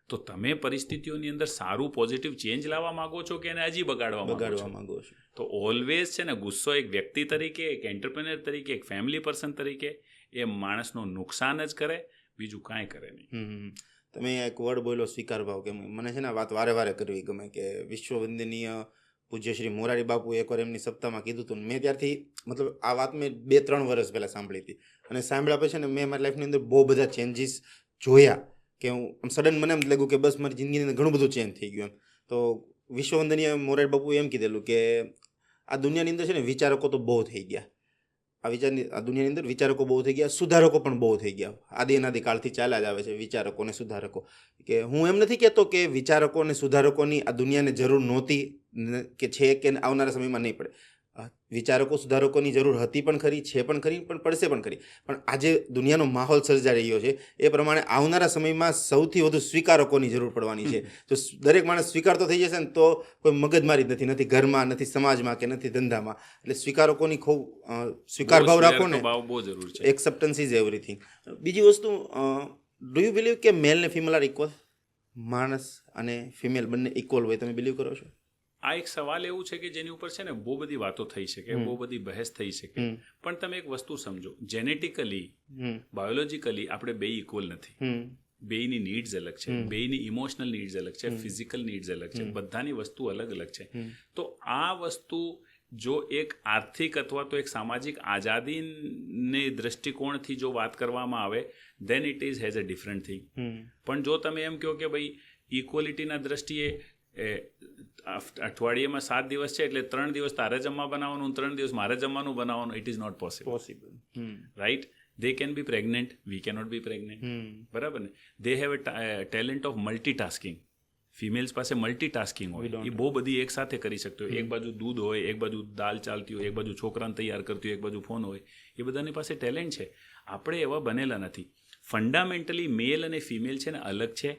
તો તમે પરિસ્થિતિઓની અંદર સારું પોઝિટિવ ચેન્જ લાવવા માંગો છો કે એને હજી બગાડવા માંગો છો? તો ઓલવેઝ છે ને ગુસ્સો એક વ્યક્તિ તરીકે, એક એન્ટરપ્રેનર તરીકે, એક ફેમિલી પર્સન તરીકે એ માણસનું નુકસાન જ કરે, બીજું કાંઈ કરે નહીં. તમે એક વર્ડ બોલો, સ્વીકાર ભાવ, કે મને છે ને વાત વારે વારે કરવી ગમે કે વિશ્વવંદનીય પૂજ્ય શ્રી મોરારી બાપુ એકવાર એમની સપ્તાહમાં કીધું હતું. મેં ત્યારથી મતલબ આ વાત મેં 2-3 વર્ષ પહેલાં સાંભળી હતી, અને સાંભળ્યા પછી ને મેં મારી લાઈફની અંદર બહુ બધા ચેન્જીસ જોયા કે હું આમ સડન મને એમ લાગ્યું કે બસ મારી જિંદગીની અંદર ઘણું બધું ચેન્જ થઈ ગયું એમ. તો વિશ્વવંદનીય મોરારી બાપુએ એમ કીધેલું કે આ દુનિયાની અંદર છે ને વિચારકો તો બહુ થઈ ગયા, આ દુનિયાની અંદર વિચારકો બહુ થઈ ગયા, સુધારકો પણ બહુ થઈ ગયા. આદિ અનાદિ કાળથી ચાલ્યા જ આવે છે વિચારકો અને સુધારકો. કે હું એમ નથી કહેતો કે વિચારકો અને સુધારકોની આ દુનિયાને જરૂર નહોતી કે છે કે આવનારા સમયમાં નહીં પડે. વિચારકો સુધારકોની જરૂર હતી પણ ખરી, છે પણ ખરી, પણ પડશે પણ ખરી. પણ આજે દુનિયાનો માહોલ સર્જાઈ રહ્યો છે એ પ્રમાણે આવનારા સમયમાં સૌથી વધુ સ્વીકારકોની જરૂર પડવાની છે. જો દરેક માણસ સ્વીકારતો થઈ જશે ને તો કોઈ મગજમારી જ નથી ઘરમાં, નથી સમાજમાં કે નથી ધંધામાં. એટલે સ્વીકારકોની ખૂબ સ્વીકાર ભાવ રાખો ને, બહુ જરૂર છે. Acceptance is everything. બીજી વસ્તુ, ડુ યુ બિલીવ કે મેલ ને ફિમેલ આર ઇક્વલ? માણસ અને ફિમેલ બંને ઇક્વલ હોય, તમે બિલીવ કરો છો? આ એક સવાલ એવું છે કે જેની ઉપર છે ને બહુ બધી વાતો થઈ શકે, બહુ બધી બહેસ થઈ શકે. પણ તમે એક વસ્તુ સમજો, જેનેટિકલી, બાયોલોજીકલી આપણે બે ઇક્વલ નથી. બેયની નીડ્સ અલગ છે, બેયની ઇમોશનલ નીડ્સ અલગ છે, ફિઝિકલ નીડ્સ અલગ છે, બધાની વસ્તુ અલગ અલગ છે. તો આ વસ્તુ જો એક આર્થિક અથવા તો એક સામાજિક આઝાદીની દૃષ્ટિકોણથી જો વાત કરવામાં આવે then it is has a different thing. પણ જો તમે એમ કહો કે ભાઈ ઇક્વલિટીના દ્રષ્ટિએ અઠવાડિયામાં 7 દિવસ છે એટલે 3 દિવસ તારે જમવા બનાવવાનું, 3 દિવસ મારે જમવાનું બનાવવાનું, it is not possible. Right? they can be pregnant, we cannot be pregnant. બરાબર ને? they have a talent of multitasking. Females પાસે મલ્ટીટાસ્કિંગ હોય, એ બહુ બધી એક સાથે કરી શકતી હોય. એક બાજુ દૂધ હોય, એક બાજુ દાલ ચાલતી હોય, એક બાજુ છોકરાને તૈયાર કરતી હોય, એક બાજુ ફોન હોય. એ બધાની પાસે ટેલેન્ટ છે. આપણે એવા બનેલા નથી. ફંડામેન્ટલી મેલ અને ફિમેલ છે ને અલગ છે.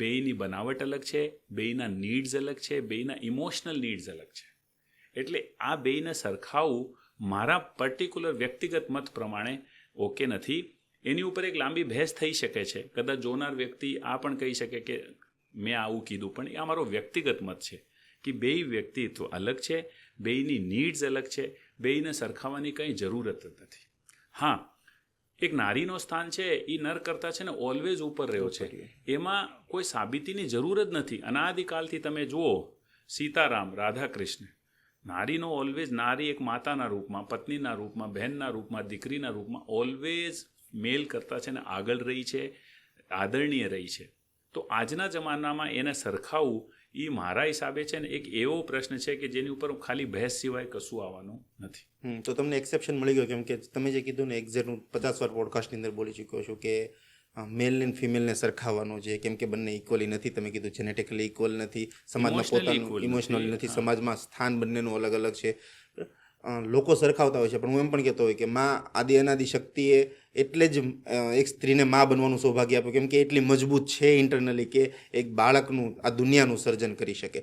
બેયની બનાવટ અલગ છે, બેયના નીડ્સ અલગ છે, બેયના ઇમોશનલ નીડ્સ અલગ છે. એટલે આ બેયને સરખાવવું મારા પર્ટિક્યુલર વ્યક્તિગત મત પ્રમાણે ઓકે નથી. એની ઉપર એક લાંબી બહેસ થઈ શકે છે. કદાચ જોનાર વ્યક્તિ આ પણ કહી શકે કે મેં આવું કીધું, પણ એ અમારો વ્યક્તિગત મત છે કે બેય વ્યક્તિત્વ અલગ છે, બેયની નીડ્સ અલગ છે, બેયને સરખાવવાની કંઈ જરૂરત જ નથી. હા, એક નારીનો સ્થાન છે એ નર કરતાં છે ને ઓલવેઝ ઉપર રહ્યો છે. એમાં કોઈ સાબિતીની જરૂર જ નથી. અનાદિકાલથી તમે જુઓ સીતારામ, રાધા કૃષ્ણ, નારીનો ઓલવેઝ, નારી એક માતાના રૂપમાં, પત્નીના રૂપમાં, બહેનના રૂપમાં, દીકરીના રૂપમાં ઓલવેઝ મેલ કરતાં છે ને આગળ રહી છે, આદરણીય રહી છે. તો આજના જમાનામાં એને સરખાવવું એ મારા હિસાબે છે ને એક એવો પ્રશ્ન છે કે જેની ઉપર ખાલી બહેસ સિવાય કશું આવવાનું નથી. તો તમને એક્સેપ્શન મળી ગયો, કેમ કે તમે જે કીધું ને એક્ઝેક્ટ હું 50 વાર પોડકાસ્ટની અંદર બોલી ચૂક્યો છું કે મેલ અને ફિમેલને સરખાવવાનું છે, કેમ કે બંને ઇક્વલી નથી. તમે કીધું જેનેટિકલી ઇક્વલ નથી, સમાજમાં પોતાનું ઇમોશનલી નથી, સમાજમાં સ્થાન બંનેનું અલગ અલગ છે. લોકો સરખાવતા હોય છે, પણ હું એમ પણ કહેતો હોય કે માં આદિ અનાદિ શક્તિએ એટલે જ એક સ્ત્રીને માં બનવાનું સૌભાગ્ય આપ્યું, કેમ કે એટલી મજબૂત છે ઇન્ટરનલી કે એક બાળકનું આ દુનિયાનું સર્જન કરી શકે.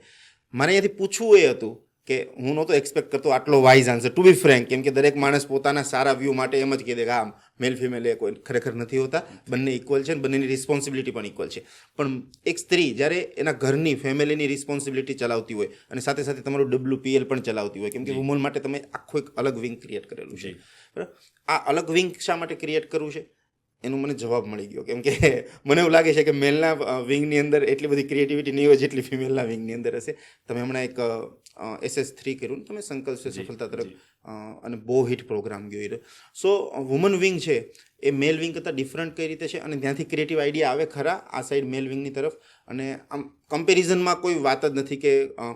મારે અહીંયાથી પૂછવું એ હતું કે હું નહોતો એક્સપેક્ટ કરતો આટલો વાઇઝ આન્સર, ટુ બી ફ્રેન્ક, કેમ કે દરેક માણસ પોતાના સારા વ્યૂ માટે એમ જ કહી દે કે હા મેલ ફિમેલ એ કોઈ ખરેખર નથી હોતા, બંને ઇક્વલ છે, બંનેની રિસ્પોન્સિબિલિટી પણ ઇક્વલ છે. પણ એક સ્ત્રી જ્યારે એના ઘરની ફેમિલીની રિસ્પોન્સિબિલિટી ચલાવતી હોય અને સાથે સાથે તમારું WPL પણ ચલાવતી હોય, કેમ કે વુમન માટે તમે આખું એક અલગ વિંગ ક્રિએટ કરેલું છે, બરાબર. આ અલગ વિંગ શા માટે ક્રિએટ કરવું છે એનું મને જવાબ મળી ગયો, કેમ કે મને એવું લાગે છે કે મેલના વિંગની અંદર એટલી બધી ક્રિએટિવિટી નહીં હોય જેટલી ફિમેલના વિંગની અંદર હશે. તમે હમણાં એક SS3 કર્યું ને તમે, સંકલ્પ છે સફળતા તરફ, અને બહુ હિટ પ્રોગ્રામ ગયો એ. સો વુમન વિંગ છે એ મેલ વિંગ કરતાં ડિફરન્ટ કઈ રીતે છે અને ત્યાંથી ક્રિએટિવ આઈડિયા આવે ખરા આ સાઈડ મેલ વિંગની તરફ? અને આમ કમ્પેરિઝનમાં કોઈ વાત જ નથી કે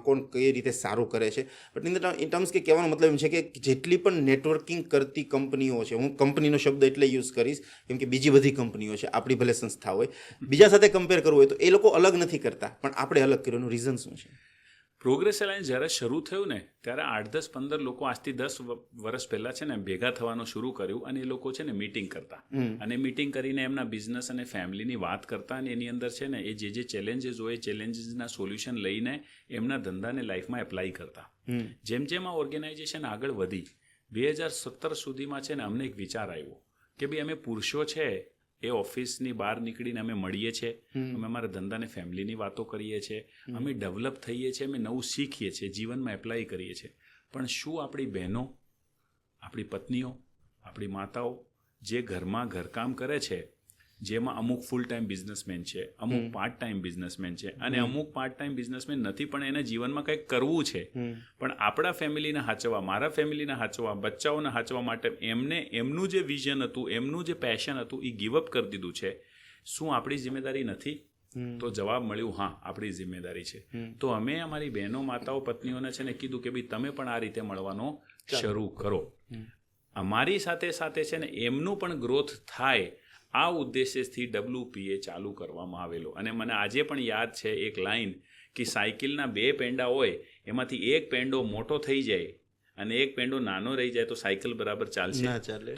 કોણ કઈ રીતે સારું કરે છે, બટ ઇન ટર્મ્સ કે કહેવાનો મતલબ એમ છે કે જેટલી પણ નેટવર્કિંગ કરતી કંપનીઓ છે, હું કંપનીનો શબ્દ એટલે યુઝ કરીશ કેમ કે બીજી બધી કંપનીઓ છે, આપણી ભલે સંસ્થા હોય, બીજા સાથે કમ્પેર કરવું હોય તો એ લોકો અલગ નથી કરતા, પણ આપણે અલગ કર્યું. એનું રીઝન શું છે? પ્રોગ્રેસ એલાયન્સ જ્યારે શરૂ થયું ને ત્યારે 8-10-15 લોકો આજથી 10 વર્ષ પહેલાં છે ને ભેગા થવાનું શરૂ કર્યું અને એ લોકો છે ને મીટિંગ કરતા અને મીટિંગ કરીને એમના બિઝનેસ અને ફેમિલીની વાત કરતા અને એની અંદર છે ને એ જે ચેલેન્જીસ હોય ચેલેન્જીસના સોલ્યુશન લઈને એમના ધંધાને લાઈફમાં એપ્લાય કરતા. જેમ જેમ આ ઓર્ગેનાઇઝેશન આગળ વધી 2017 સુધીમાં છે ને અમને એક વિચાર આવ્યો કે ભાઈ અમે પુરુષો છે એ ઓફિસની બહાર નીકળીને અમે મળીએ છીએ, અમે અમારા ધંધાને ફેમિલીની વાતો કરીએ છીએ, અમે ડેવલપ થઈએ છીએ, અમે નવું શીખીએ છીએ, જીવનમાં એપ્લાય કરીએ છીએ, પણ શું આપણી બહેનો, આપણી પત્નીઓ, આપણી માતાઓ જે ઘરમાં ઘરકામ કરે છે, જેમાં અમુક ફૂલ ટાઈમ બિઝનેસમેન છે, અમુક પાર્ટ ટાઈમ બિઝનેસમેન છે અને અમુક પાર્ટ ટાઈમ બિઝનેસમેન નથી પણ એને જીવનમાં કંઈક કરવું છે, પણ આપણા ફેમિલીને હાચવવા, મારા ફેમિલીને હાચવવા, બચ્ચાઓને હાચવવા માટે એમને એમનું જે વિઝન હતું, એમનું જે પેશન હતું એ ગિવઅપ કરી દીધું છે. શું આપણી જિમ્મેદારી નથી? તો જવાબ મળ્યું હા આપણી જિમ્મેદારી છે. તો અમે અમારી બહેનો, માતાઓ, પત્નીઓને છે ને કીધું કે ભાઈ તમે પણ આ રીતે મળવાનો શરૂ કરો. અમારી સાથે સાથે છે ને એમનું પણ ગ્રોથ થાય આ ઉદ્દેશ્યથી WPA ચાલુ કરવામાં આવેલો. અને મને આજે પણ યાદ છે એક લાઈન કે સાયકલના 2 પેંડા હોય એમાંથી એક પેંડો મોટો થઈ જાય અને એક પેંડો નાનો રહી જાય તો સાયકલ બરાબર ચાલશે?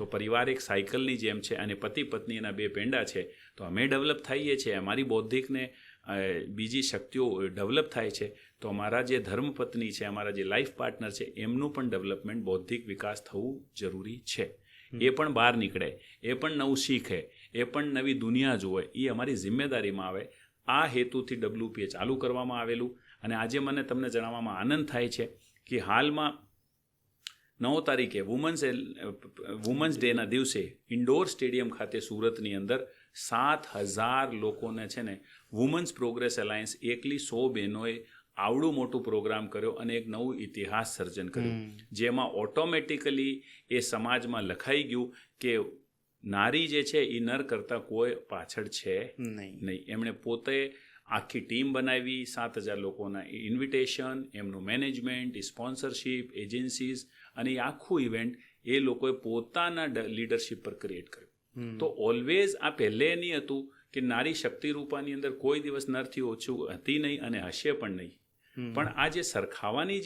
તો પરિવાર એક સાયકલની જેમ છે અને પતિ પત્ની એના 2 પેંડા છે. તો અમે ડેવલપ થઈએ છીએ, અમારી બૌદ્ધિકને બીજી શક્તિઓ ડેવલપ થાય છે, તો અમારા જે ધર્મપત્ની છે, અમારા જે લાઈફ પાર્ટનર છે, એમનું પણ ડેવલપમેન્ટ, બૌદ્ધિક વિકાસ થવું જરૂરી છે. એ પણ બહાર નીકળે, એ પણ નવું શીખે, એ પણ નવી દુનિયા જુએ, એ અમારી જિમ્મેદારીમાં આવે. આ હેતુથી WPA ચાલુ કરવામાં આવેલું. અને આજે મને તમને જણાવવામાં આનંદ થાય છે કે હાલમાં 9 તારીખે વુમન્સ ડેના દિવસે ઇન્ડોર સ્ટેડિયમ ખાતે સુરતની અંદર 7,000 લોકોને છે ને વુમન્સ પ્રોગ્રેસ એલાયન્સ એકલી 100 બહેનોએ આવડું મોટું પ્રોગ્રામ કર્યો અને એક નવું ઇતિહાસ સર્જન કર્યું, જેમાં ઓટોમેટિકલી એ સમાજમાં લખાઈ ગયું કે નારી જે છે એ નર કરતાં કોઈ પાછળ છે નહીં. એમણે પોતે આખી ટીમ બનાવી, 7,000 લોકોના ઇન્વિટેશન, એમનું મેનેજમેન્ટ, સ્પોન્સરશિપ, એજન્સીઝ અને એ આખું ઇવેન્ટ એ લોકોએ પોતાના લીડરશિપ પર ક્રિએટ કર્યું. તો ઓલવેઝ આ પહેલે નહીં હતું કે નારી શક્તિ રૂપાની અંદર કોઈ દિવસ નરથી ઓછું હતી નહીં અને હશે પણ નહીં, પણ આ જે સરખાવાની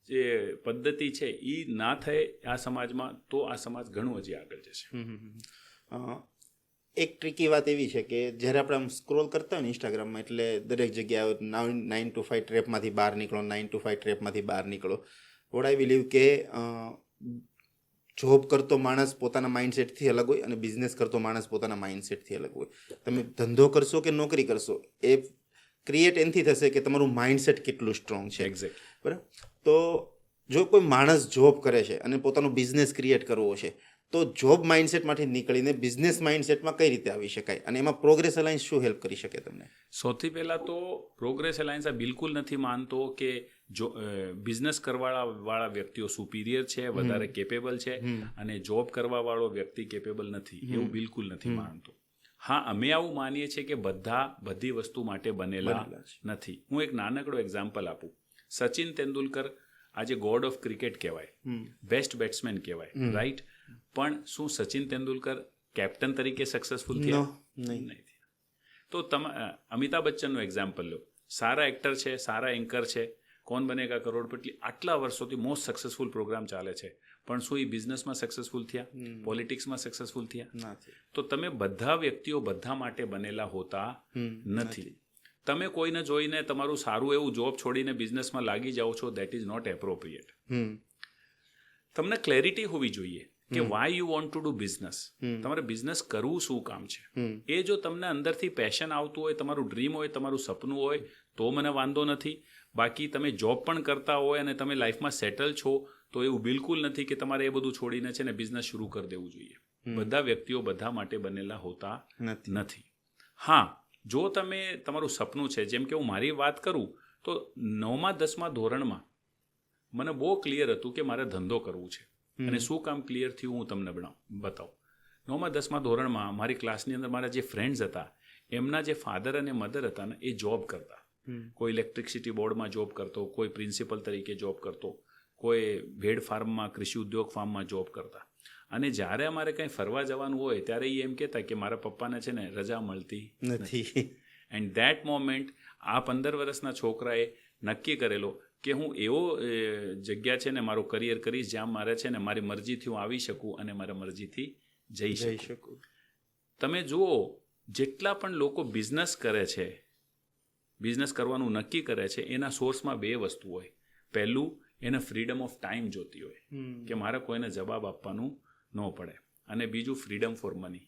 જે પદ્ધતિ છે એ ના થાય આ સમાજમાં તો આ સમાજ ઘણું હજી આગળ જશે. એક ટ્રિકી વાત એવી છે કે જ્યારે આપણે આમ સ્ક્રોલ કરતા હોય ને ઇન્સ્ટાગ્રામમાં, એટલે દરેક જગ્યાએ 9 to 5 ટ્રેપમાંથી બહાર નીકળો, 9 to 5 ટ્રેપમાંથી બહાર નીકળો. વોટ આઈ બિલીવ કે જોબ કરતો માણસ પોતાના માઇન્ડસેટથી અલગ હોય અને બિઝનેસ કરતો માણસ પોતાના માઇન્ડસેટથી અલગ હોય. તમે ધંધો કરશો કે નોકરી કરશો એ ક્રિએટ એનથી થશે કે તમારું માઇન્ડસેટ કેટલું સ્ટ્રોંગ છે. એક્ઝેક્ટ. બરાબર. તો જો કોઈ માણસ જોબ કરે છે અને પોતાનો બિઝનેસ ક્રિએટ કરવો છે, તો જોબ માઇન્ડસેટમાંથી નીકળીને બિઝનેસ માઇન્ડસેટમાં કઈ રીતે આવી શકાય અને એમાં પ્રોગ્રેસ અલાયન્સ શું હેલ્પ કરી શકે તમને? સૌથી પહેલાં તો પ્રોગ્રેસ અલાયન્સ આ બિલકુલ નથી માનતો કે જો બિઝનેસ કરવાવાળા વ્યક્તિઓ સુપિરિયર છે, વધારે કેપેબલ છે, અને જોબ કરવાવાળો વ્યક્તિ કેપેબલ નથી, એવું બિલકુલ નથી માનતો. હા, અમે આવું માનીએ છીએ કે બધી વસ્તુ માટે બનેલા નથી. હું એક નાનકડો એક્ઝામ્પલ આપું. સચિન તેંડુલકર આજે ગોડ ઓફ ક્રિકેટ કહેવાય, બેસ્ટ બેટ્સમેન કહેવાય, રાઈટ? પણ શું સચિન તેંડુલકર કેપ્ટન તરીકે સક્સેસફુલ થયા? નહીં. તો અમિતાભ બચ્ચનનું એક્ઝામ્પલ લો. સારા એક્ટર છે, સારા એન્કર છે, કોણ બનેગા કરોડપતિ આટલા વર્ષોથી મોસ્ટ સક્સેસફુલ પ્રોગ્રામ ચાલે છે, પણ શું એ બિઝનેસમાં સક્સેસફુલ થયા? પોલિટિક્સમાં સક્સેસફુલ થયા? તો તમે બધા વ્યક્તિઓ બધા માટે બનેલા હોતા નથી. તમે કોઈને જોઈને તમારું સારું એવું જોબ છોડીને બિઝનેસમાં લાગી જાઓ છો, દેટ ઇઝ નોટ એપ્રોપ્રિએટ. તમને ક્લેરિટી હોવી જોઈએ કે why you want to do business. તમારે બિઝનેસ કરવું શું કામ છે? એ જો તમને અંદરથી પેશન આવતું હોય, તમારું ડ્રીમ હોય, તમારું સપનું હોય, તો મને વાંધો નથી. બાકી તમે જોબ પણ કરતા હોય અને તમે લાઈફમાં સેટલ છો, તો એવું બિલકુલ નથી કે તમારે એ બધું છોડીને છે ને બિઝનેસ શરૂ કરી દેવું જોઈએ. બધા વ્યક્તિઓ બધા માટે બનેલા હોતા નથી. હા, જો તમે તમારું સપનું છે, જેમ કે હું મારી વાત કરું તો 9મા 10મા ધોરણમાં મને બહુ ક્લિયર હતું કે મારે ધંધો કરવું છે. અને શું કામ ક્લિયર થયું હું તમને બતાવું. 9મા 10મા ધોરણમાં મારી ક્લાસની અંદર મારા જે ફ્રેન્ડ્સ હતા, એમના જે ફાધર અને મધર હતા ને, એ જોબ કરતા. કોઈ ઇલેક્ટ્રિસિટી બોર્ડમાં જોબ કરતો, કોઈ પ્રિન્સિપલ તરીકે જોબ કરતો, કોઈ ભેડ ફાર્મમાં, કૃષિ ઉદ્યોગ ફાર્મમાં જોબ કરતા. અને જ્યારે અમારે કંઈ ફરવા જવાનું હોય ત્યારે એ એમ કહેતા કે મારા પપ્પાને છે ને રજા મળતી નથી. એન્ડ ધેટ મોમેન્ટ આ 15 વર્ષના છોકરાએ નક્કી કરેલો કે હું એવો જગ્યા છે ને મારું કરિયર કરીશ જ્યાં મારે છે ને મારી મરજીથી હું આવી શકું અને મારા મરજીથી જઈ શકું. તમે જુઓ, જેટલા પણ લોકો બિઝનેસ કરે છે, બિઝનેસ કરવાનું નક્કી કરે છે, એના સોર્સમાં 2 વસ્તુ હોય. પહેલું, એને ફ્રીડમ ઓફ ટાઈમ જોતી હોય કે મારે કોઈને જવાબ આપવાનું ન પડે. અને બીજું, ફ્રીડમ ફોર મની.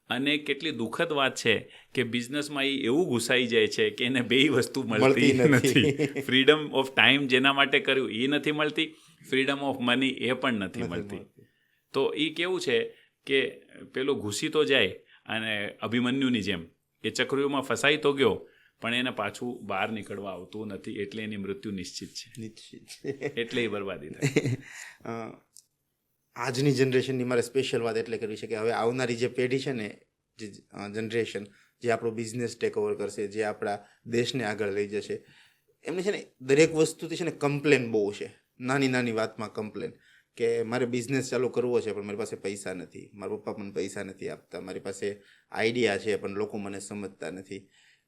અને કેટલી દુઃખદ વાત છે કે બિઝનેસમાં એ એવું ઘૂસાઈ જાય છે કે એને 2 વસ્તુ મળતી નથી. ફ્રીડમ ઓફ ટાઈમ જેના માટે કર્યું એ નથી મળતી, ફ્રીડમ ઓફ મની એ પણ નથી મળતી. તો એ કેવું છે કે પેલો ઘૂસી તો જાય અને અભિમન્યુની જેમ એ ચક્રીઓમાં ફસાઈ તો ગયો, પણ એને પાછું બહાર નીકળવા આવતું નથી, એટલે એની મૃત્યુ નિશ્ચિત છે. એટલે એ બરબાદી થાય. આજની જનરેશનની મારે સ્પેશિયલ વાત એટલે કરવી છે કે હવે આવનારી જે પેઢી છે ને, જે જનરેશન જે આપણો બિઝનેસ ટેક ઓવર કરશે, જે આપણા દેશને આગળ લઈ જશે, એમને છે ને દરેક વસ્તુથી છે ને કમ્પ્લેન બહુ છે. નાની નાની વાતમાં કમ્પ્લેન કે મારે બિઝનેસ ચાલુ કરવો છે પણ મારી પાસે પૈસા નથી, મારા પપ્પા મને પૈસા નથી આપતા, મારી પાસે આઈડિયા છે પણ લોકો મને સમજતા નથી.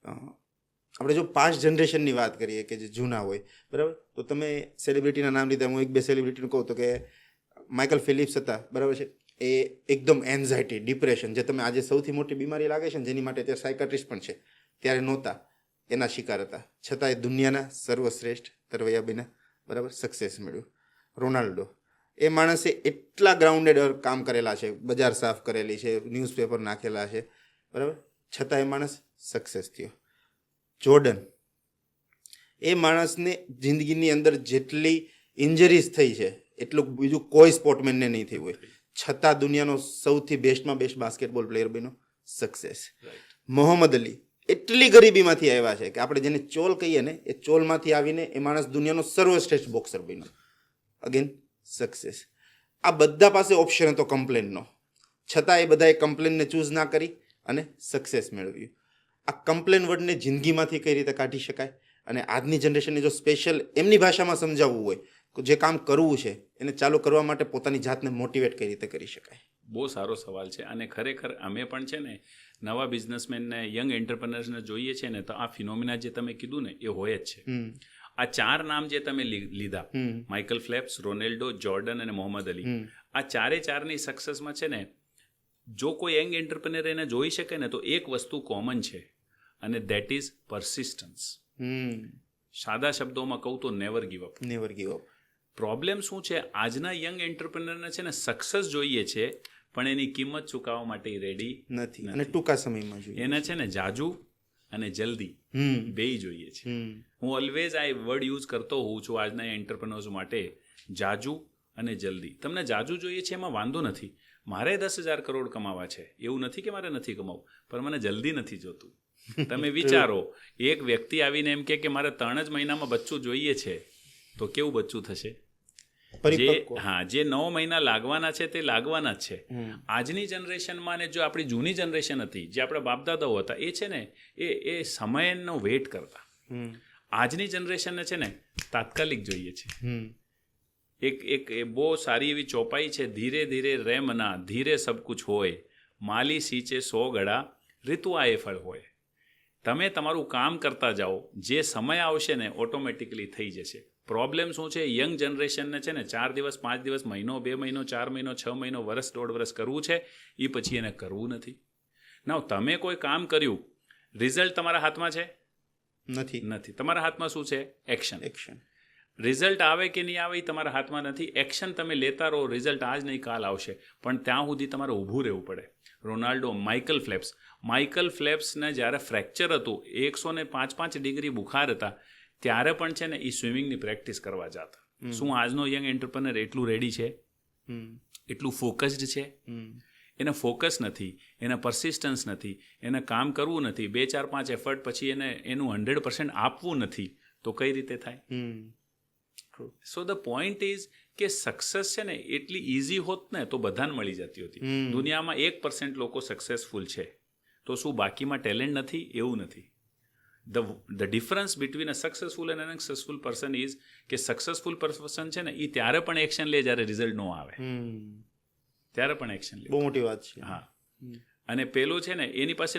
આપણે જો પાસ્ટ જનરેશનની વાત કરીએ કે જે જૂના હોય, બરાબર, તો તમે સેલિબ્રિટીના નામ લીધા, હું 1-2 સેલિબ્રિટીનું કહું તો કે માઇકલ ફિલિપ્સ હતા, બરાબર છે, એ એકદમ એન્ઝાયટી, ડિપ્રેશન, જે તમે આજે સૌથી મોટી બીમારી લાગે છે ને જેની માટે અત્યારે સાયકાટ્રિસ્ટ પણ છે, ત્યારે નહોતા, એના શિકાર હતા. છતાંય દુનિયાના સર્વશ્રેષ્ઠ તરવૈયાબીના, બરાબર, સક્સેસ મળ્યું. રોનાલ્ડો, એ માણસે એટલા ગ્રાઉન્ડેડ કામ કરેલા છે, બજાર સાફ કરેલી છે, ન્યૂઝપેપર નાખેલા છે, બરાબર, છતાં એ માણસ સક્સેસ થયો. જોર્ડન, એ માણસને જિંદગીની અંદર જેટલી ઇન્જરીઝ થઈ છે એટલું બીજું કોઈ સ્પોર્ટમેનને નહીં થયું હોય, છતાં દુનિયાનો સૌથી બેસ્ટમાં બેસ્ટ બાસ્કેટબોલ પ્લેયર બન્યો, સક્સેસ. મોહમ્મદ અલી એટલી ગરીબીમાંથી આવ્યા છે કે આપણે જેને ચોલ કહીએ ને, એ ચોલમાંથી આવીને એ માણસ દુનિયાનો સર્વશ્રેષ્ઠ બોક્સર બન્યો, અગેન સક્સેસ. આ બધા પાસે ઓપ્શન હતો કમ્પ્લેનનો, છતાં એ બધાએ કમ્પ્લેનને ચૂઝ ના કરી અને સક્સેસ મેળવ્યું. આ કમ્પ્લેન વર્ડને જિંદગીમાંથી કઈ રીતે કાઢી શકાય, અને આજની જનરેશનને જો સ્પેશિયલ એમની ભાષામાં સમજાવવું હોય, જે કામ કરવું છે એને ચાલુ કરવા માટે પોતાની જાતને મોટિવેટ કઈ રીતે કરી શકાય? બહુ સારો સવાલ છે. અને ખરેખર અમે પણ છે ને નવા બિઝનેસમેનને, યંગ એન્ટરપ્રેનર્સને જોઈએ છે ને, તો આ ફિનોમિના જે તમે કીધું ને એ હોય જ છે. આ 4 નામ જે તમે લીધા, માઇકલ ફેલ્પ્સ, રોનાલ્ડો, જોર્ડન અને મોહમ્મદ અલી, આ 4ની સક્સેસમાં છે ને, જો કોઈ યંગ એન્ટરપ્રેનર એને જોઈ શકે ને, તો એક વસ્તુ કોમન છે, અને દેટ ઇઝ પરસિસ્ટન્સ. સાદા શબ્દોમાં કહું તો never give up. Never give up. Problem શું છે, આજના યંગ એન્ટરપ્રેનરને છે ને સક્સેસ જોઈએ છે, પણ એની કિંમત ચૂકવવા માટે રેડી નથી, અને ટૂંકા સમયમાં જોઈએ. એને છે ને જાજુ અને જલ્દી બેય જોઈએ છે. હું ઓલવેઝ આ વર્ડ યુઝ કરતો હોઉં છું આજના એન્ટરપ્રેન્યોર્સ માટે, જાજુ અને જલ્દી. તમને જાજુ જોઈએ છે એમાં વાંધો નથી, મારે 10,000 કરોડ કમાવા છે એવું નથી કે મારે નથી કમાવું, પણ મને જલ્દી નથી જોતું. તમે વિચારો, એક વ્યક્તિ આવીને એમ કે મારે 3 જ મહિનામાં બચ્ચું જોઈએ છે, તો કેવું બચ્ચું થશે? જે 9 મહિના લાગવાના છે તે લાગવાના જ છે. આજની જનરેશનમાં ને જો આપણી જૂની જનરેશન હતી, જે આપણા બાપદાદાઓ હતા, એ છે ને એ સમયનો વેટ કરતા. આજની જનરેશનને છે ને તાત્કાલિક જોઈએ છે. એક બહુ સારી એવી ચોપાઈ છે, ધીરે ધીરે રેમના ધીરે સબ કુછ હોય, માલી સીંચે 100 ગળા, ઋતુ આએ ફળ હોય. તમે તમારું કામ કરતા જાઓ, જે સમય આવશે ને ઓટોમેટિકલી થઈ જશે. પ્રોબ્લેમ શું છે? યંગ જનરેશનને છે ને 4 દિવસ 5 દિવસ, મહિનો 2 મહિનો, 4 મહિનો, 6 મહિનો, વર્ષ 1.5 વર્ષ કરવું છે, એ પછી એને કરવું નથી. ના, તમે કોઈ કામ કર્યું, રિઝલ્ટ તમારા હાથમાં છે? નથી. તમારા હાથમાં શું છે? એક્શન. રિઝલ્ટ આવે કે નહીં આવે એ તમારા હાથમાં નથી. એક્શન તમે લેતા રહો, રિઝલ્ટ આજ નહીં કાલ આવશે, પણ ત્યાં સુધી તમારે ઊભું રહેવું પડે. રોનાલ્ડો, માઇકલ ફ્લેપ્સને જ્યારે ફ્રેક્ચર હતું, 105 ડિગ્રી બુખાર હતા, ત્યારે પણ છે ને એ સ્વિમિંગની પ્રેક્ટિસ કરવા જતા. શું આજનો યંગ એન્ટરપ્રેનર એટલું રેડી છે? એટલું ફોકસ્ડ છે? એને ફોકસ નથી, એને પરસિસ્ટન્સ નથી, એને કામ કરવું નથી, 2 4 5 એફર્ટ પછી એનું 100% આપવું નથી, તો કઈ રીતે થાય? સો ધ પોઈન્ટ ઇઝ કે સક્સેસ છે ને એટલી ઇઝી હોત ને તો બધાને મળી જતી હતી. દુનિયામાં 1% લોકો સક્સેસફુલ છે, તો શું બાકીમાં ટેલેન્ટ નથી? એવું નથી. The difference between a successful and an unsuccessful person is કે સક્સેસફુલ પર્સન છે ને એ ત્યારે પણ એક્શન લે જ્યારે રિઝલ્ટ ન આવે, ત્યારે પણ એક્શન લે. બહુ મોટી વાત છે. હા. અને પેલો છે ને એની પાસે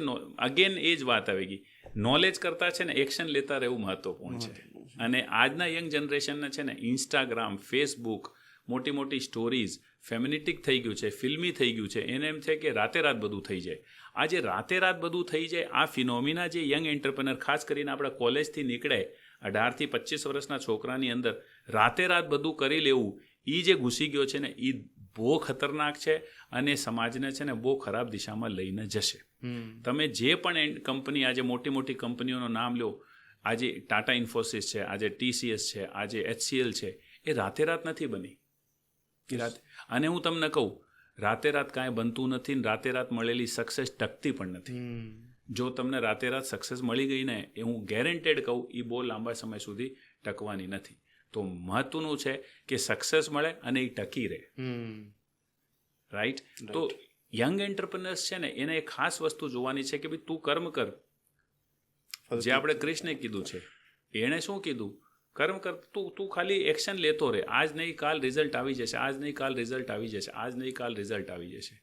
અગેન એ જ વાત આવી ગઈ, નોલેજ કરતા છે ને એક્શન લેતા રહેવું મહત્વપૂર્ણ છે. અને આજના યંગ જનરેશનને છે ને ઇન્સ્ટાગ્રામ, ફેસબુક, મોટી સ્ટોરીઝ, ફેમિનિટિક થઈ ગયું છે, ફિલ્મી થઈ ગયું છે. એને એમ છે કે રાતે રાત બધું થઈ જાય. આજે રાતે રાત બધું થઈ જાય, આ ફિનોમિના જે યંગ એન્ટરપ્રેનર, ખાસ કરીને આપણા કોલેજથી નીકળે 18 થી 25 વર્ષના છોકરાની અંદર રાતે રાત બધું કરી લેવું, એ જે ઘૂસી ગયો છે ને એ બહુ ખતરનાક છે અને સમાજને છે ને બહુ ખરાબ દિશામાં લઈને જશે. તમે જે પણ કંપની, આજે મોટી કંપનીઓનું નામ લો, આજે ટાટા ઇન્ફોસિસ છે, આજે TCS છે, આજે HCL છે, એ રાતે રાત નથી બની. અને હું તમને કહું, રાતે રાત કાંઈ બનતું નથી, ને રાતે રાત મળેલી સક્સેસ ટકતી પણ નથી. જો તમને રાતે રાત સક્સેસ મળી ગઈ ને, એ હું ગેરંટેડ કહું, એ બહુ લાંબા સમય સુધી ટકવાની નથી. તો મહત્વનું છે કે સક્સેસ મળે અને એ ટકી રહે. રાઈટ? તો યંગ એન્ટરપ્રેનર્સ છે ને એને એક ખાસ વસ્તુ જોવાની છે કે ભાઈ તું કર્મ કર. જે આપણે કૃષ્ણે કીધું છે, એણે શું કીધું? કર્મ કર, તું ખાલી એક્શન લેતો રહે. આજ નહીં કાલ રિઝલ્ટ આવી જશે, આજ નહીં કાલ રિઝલ્ટ આવી જશે, આજ નહીં કાલ રિઝલ્ટ આવી જશે.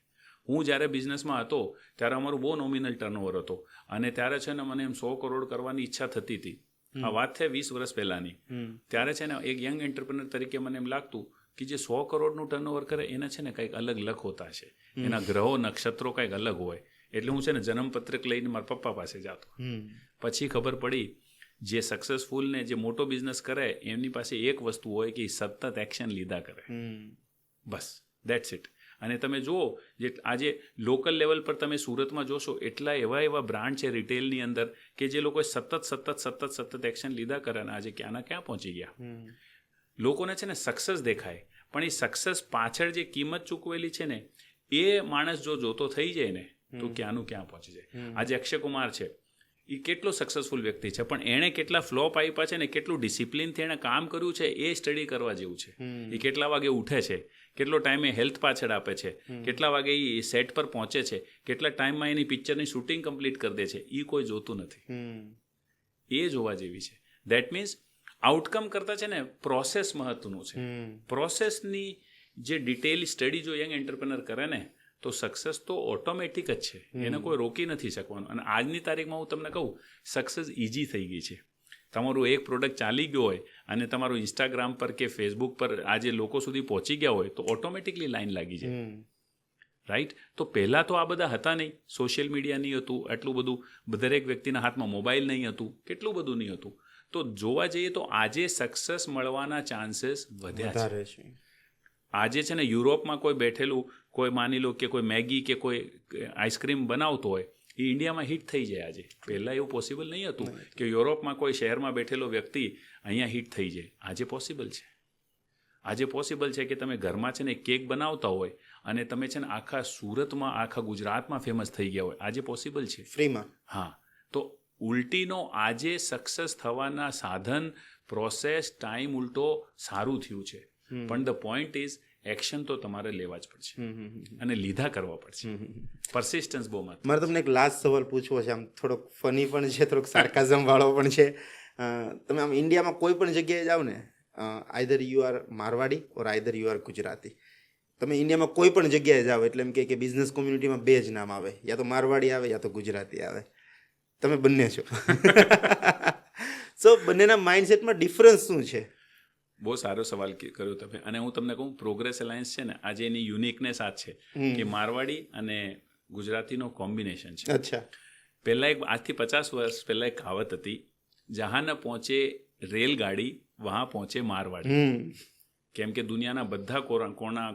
હું જ્યારે બિઝનેસમાં હતો ત્યારે અમારું બહુ નોમિનલ ટર્નઓવર હતો, અને ત્યારે છે ને મને એમ 100 કરોડ કરવાની ઈચ્છા થતી હતી. આ વાત છે 20 વર્ષ પહેલાંની. ત્યારે છે ને એક યંગ એન્ટરપ્રેનર તરીકે મને એમ લાગતું કે જે 100 કરોડનું ટર્નઓવર કરે એને છે ને કંઈક અલગ લક હોતા છે, એના ગ્રહો નક્ષત્રો કંઈક અલગ હોય. એટલે હું છે ને જન્મપત્રક લઈને મારા પપ્પા પાસે જતો. પછી ખબર પડી જે સક્સેસફુલ ને જે મોટો બિઝનેસ કરે એમની પાસે એક વસ્તુ હોય કે સતત એક્શન લીધા કરે. બસ, દેટ્સ ઇટ. અને તમે જુઓ, જે આજે લોકલ લેવલ પર તમે સુરતમાં જોશો, એટલા એવા બ્રાન્ડ છે રિટેલની અંદર કે જે લોકોએ સતત એક્શન લીધા કરે અને આજે ક્યાંના ક્યાં પહોંચી ગયા. લોકોને છે ને સક્સેસ દેખાય, પણ એ સક્સેસ પાછળ જે કિંમત ચૂકવેલી છે ને, એ માણસ જો જોતો થઈ જાય ને તો ક્યાંનું ક્યાં પહોંચી જાય. આજે અક્ષય કુમાર છે, એ કેટલો સક્સેસફુલ વ્યક્તિ છે, પણ એણે કેટલા ફ્લોપ આપ્યા છે ને કેટલું ડિસિપ્લિનથી એણે કામ કર્યું છે એ સ્ટડી કરવા જેવું છે. એ કેટલા વાગે ઉઠે છે, કેટલો ટાઈમે હેલ્થ પાછળ આપે છે, કેટલા વાગે એ સેટ પર પહોંચે છે, કેટલા ટાઈમમાં એની પિક્ચરની શૂટિંગ કમ્પ્લીટ કરી દે છે, એ કોઈ જોતું નથી. એ જોવા જેવી છે. દેટ મીન્સ આઉટકમ કરતાં છે ને પ્રોસેસ મહત્વનું છે. પ્રોસેસની જે ડિટેલ સ્ટડી જો યંગ એન્ટરપ્રેનર કરે ને તો સક્સેસ તો ઓટોમેટિક જ છે, એને કોઈ રોકી નથી શકવાનું. અને આજની તારીખમાં હું તમને કહું, સક્સેસ ઇઝી થઈ ગઈ છે. તમારું એક પ્રોડક્ટ ચાલી ગયો હોય અને તમારું ઇન્સ્ટાગ્રામ પર કે ફેસબુક પર આજે લોકો સુધી પહોંચી ગયા હોય તો ઓટોમેટિકલી લાઈન લાગી જાય. રાઈટ? તો પહેલાં તો આ બધા હતા નહીં, સોશિયલ મીડિયા નહીં હતું, એટલું બધું દરેક વ્યક્તિના હાથમાં મોબાઈલ નહીં હતું, કેટલું બધું નહીં હતું. તો જોવા જઈએ તો આજે સક્સેસ મળવાના ચાન્સીસ વધ્યા છે. આજે છે ને યુરોપમાં કોઈ બેઠેલું, કોઈ માની લો કે કોઈ મેગી કે કોઈ આઈસ્ક્રીમ બનાવતો હોય, એ ઇન્ડિયામાં હિટ થઈ જાય આજે. પહેલાં એવું પોસિબલ નહીં હતું કે યુરોપમાં કોઈ શહેરમાં બેઠેલો વ્યક્તિ અહીંયા હિટ થઈ જાય. આજે પોસિબલ છે. આજે પોસિબલ છે કે તમે ઘરમાં છે ને કેક બનાવતા હોય અને તમે છે ને આખા સુરતમાં આખા ગુજરાતમાં ફેમસ થઈ ગયા હોય. આજે પોસિબલ છે ફ્રીમાં. હા, તો ઉલટીનો આજે સક્સેસ થવાના સાધન, પ્રોસેસ, ટાઈમ ઉલટો સારું થયું છે. પણ ધ પોઈન્ટ ઇઝ એક્શન તો તમારે લેવા જ પડશે અને લીધા કરવા પડશે. પરસિસ્ટન્સ બહુ મહત્વ. મારે તમને એક લાસ્ટ સવાલ પૂછવો છે, આમ થોડોક ફની પણ છે, થોડોક સાર્કાઝમ વાળો પણ છે. તમે આમ ઇન્ડિયામાં કોઈ પણ જગ્યાએ જાઓ ને, either you are Marwari or either you are Gujarati. તમે ઇન્ડિયામાં કોઈ પણ જગ્યાએ જાઓ એટલે એમ કે બિઝનેસ કોમ્યુનિટીમાં બે જ નામ આવે, યા તો મારવાડી આવે યા તો ગુજરાતી આવે. તમે બંને છો. સો બંનેના માઇન્ડસેટમાં ડિફરન્સ શું છે? બહુ સારો સવાલ કર્યો તમે. અને હું તમને કહું, પ્રોગ્રેસ અલાયન્સ છે ને, આજે એની યુનિકનેસ આ છે કે મારવાડી અને ગુજરાતીનો કોમ્બિનેશન છે. અચ્છા. પહેલાં આજથી 50 વર્ષ પહેલાં એક કહાવત હતી, જહાં ન પહોંચે રેલગાડી વહાં પહોંચે મારવાડી. કેમ કે દુનિયાના બધા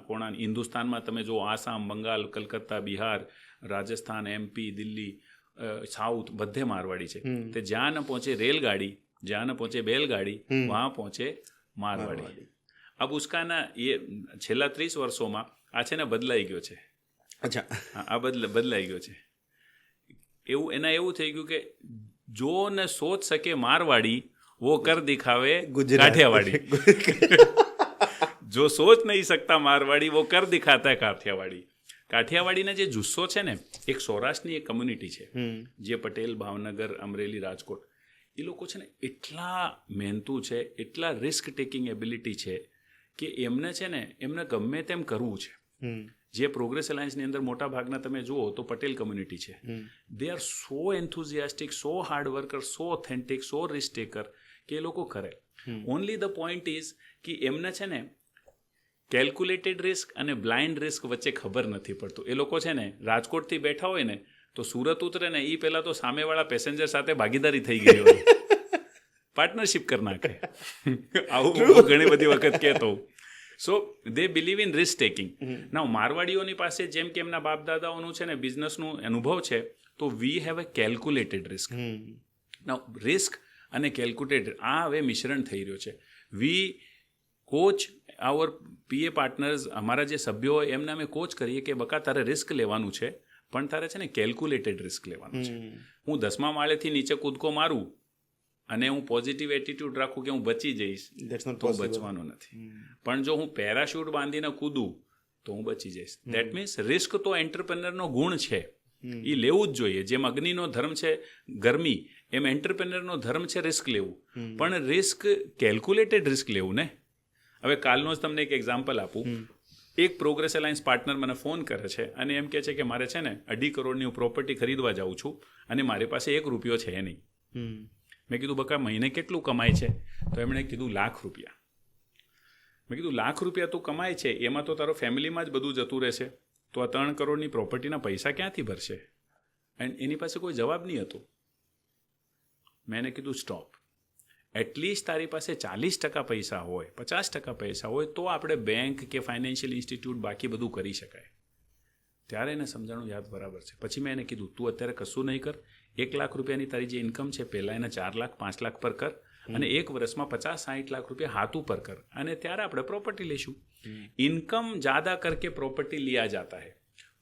કોણા હિન્દુસ્તાનમાં તમે જો આસામ, બંગાળ, કલકત્તા, બિહાર, રાજસ્થાન, MP, દિલ્હી, સાઉથ, બધે મારવાડી છે. તે જ્યાં ન પહોંચે રેલગાડી, જ્યાં ન પહોંચે બેલગાડી, વહાં પહોંચે મારવાડી. અબ ઉસકાના એ છેલ્લા 30 વર્ષોમાં આ છે ને બદલાઈ ગયો છે. અચ્છા. આ બદલાઈ ગયો છે. એવું થઈ ગયું કે જો ન સોચ શકે મારવાડી, वो कर दिखावे काठियावाड़ी. जो सोच नहीं सकता मारवाड़ी, वो कर दिखाता है काठियावाड़ी. કાઠિયાવાડીના જે જુસ્સો છે ને, એક સૌરાષ્ટ્રની એક કમ્યુનિટી છે, જે પટેલ, ભાવનગર, અમરેલી, રાજકોટ, એ લોકો છે ને એટલા મહેનતુ છે, એટલા રિસ્ક ટેકિંગ એબિલિટી છે કે એમને છે ને એમને ગમે તેમ કરવું છે. જે પ્રોગ્રેસ અલાયન્સની અંદર મોટા ભાગના તમે જુઓ તો પટેલ કમ્યુનિટી છે. They are so enthusiastic, so hard worker, so authentic, so risk taker કે એ લોકો કરે. ઓનલી ધ પોઈન્ટ ઇઝ કે એમને છે ને કેલ્ક્યુલેટેડ રિસ્ક અને બ્લાઇન્ડ રિસ્ક વચ્ચે ખબર નથી પડતું. એ લોકો છે ને રાજકોટથી બેઠા હોય ને તો સુરત ઉતરે ને એ પહેલાં તો સામેવાળા પેસેન્જર સાથે ભાગીદારી થઈ ગઈ હોય, પાર્ટનરશિપ કરી નાખે. આવું ઘણી બધી વખત કહેતો. સો દે બિલીવ ઇન રિસ્ક ટેકિંગ. ના, મારવાડીઓની પાસે જેમ કે એમના બાપ દાદાઓનું છે ને બિઝનેસનું અનુભવ છે, તો we have a calculated risk. ના, રિસ્ક અને કેલ્ક્યુલેટેડ આ હવે મિશ્રણ થઈ રહ્યો છે. વી કોચ આવર PA પાર્ટનર્સ, અમારા જે સભ્યો હોય એમને અમે કોચ કરીએ કે બકા તારે રિસ્ક લેવાનું છે, પણ તારે છે ને કેલ્ક્યુલેટેડ રિસ્ક લેવાનું છે. હું 10મા માળેથી નીચે કૂદકો મારું અને હું પોઝિટિવ એટીટ્યૂડ રાખું કે હું બચી જઈશ, તો બચવાનું નથી. પણ જો હું પેરાશૂટ બાંધીને કૂદું તો હું બચી જઈશ. દેટ મીન્સ રિસ્ક તો એન્ટરપ્રેનરનો ગુણ છે, એ લેવું જ જોઈએ. જેમ અગ્નિનો ધર્મ છે ગરમી, એમ એન્ટરપ્રેનરનો ધર્મ છે રિસ્ક લેવું. પણ રિસ્ક કેલ્ક્યુલેટેડ રિસ્ક લેવું ને. હવે કાલનો જ તમને એક એક્ઝામ્પલ આપું. એક પ્રોગ્રેસ અલાયન્સ પાર્ટનર મને ફોન કરે છે અને એમ કહે છે કે મારે છે ને 2.5 કરોડની હું પ્રોપર્ટી ખરીદવા જાઉં છું અને મારી પાસે 1 રૂપિયો છે નહીં. મેં કીધું બકા મહિને કેટલું કમાય છે? તો એમણે કીધું ₹1,00,000. મેં કીધું ₹1,00,000 તું કમાય છે, એમાં તો તારો ફેમિલીમાં જ બધું જતું રહેશે, તો આ 3 કરોડની પ્રોપર્ટીના પૈસા ક્યાંથી ભરશે? એન્ડ એની પાસે કોઈ જવાબ નહીં હતો. મેં એને કીધું સ્ટોપ. એટલીસ્ટ તારી પાસે 40% પૈસા હોય, 50% પૈસા હોય, તો આપણે બેંક કે ફાઇનાન્શિયલ ઇન્સ્ટિટ્યૂટ બાકી બધું કરી શકાય. ત્યારે એને સમજાણું યાદ બરાબર છે. પછી મેં એને કીધું તું અત્યારે કશું નહીં કર, ₹1,00,000 તારી જે ઇન્કમ છે પહેલાં એના 4 લાખ 5 લાખ પર કર અને 1 વર્ષમાં 50-60 લાખ રૂપિયા હાથ ઉપર કર અને ત્યારે આપણે પ્રોપર્ટી લેશું. ઇન્કમ ज़्यादा करके प्रॉपर्टी लिया जाता है,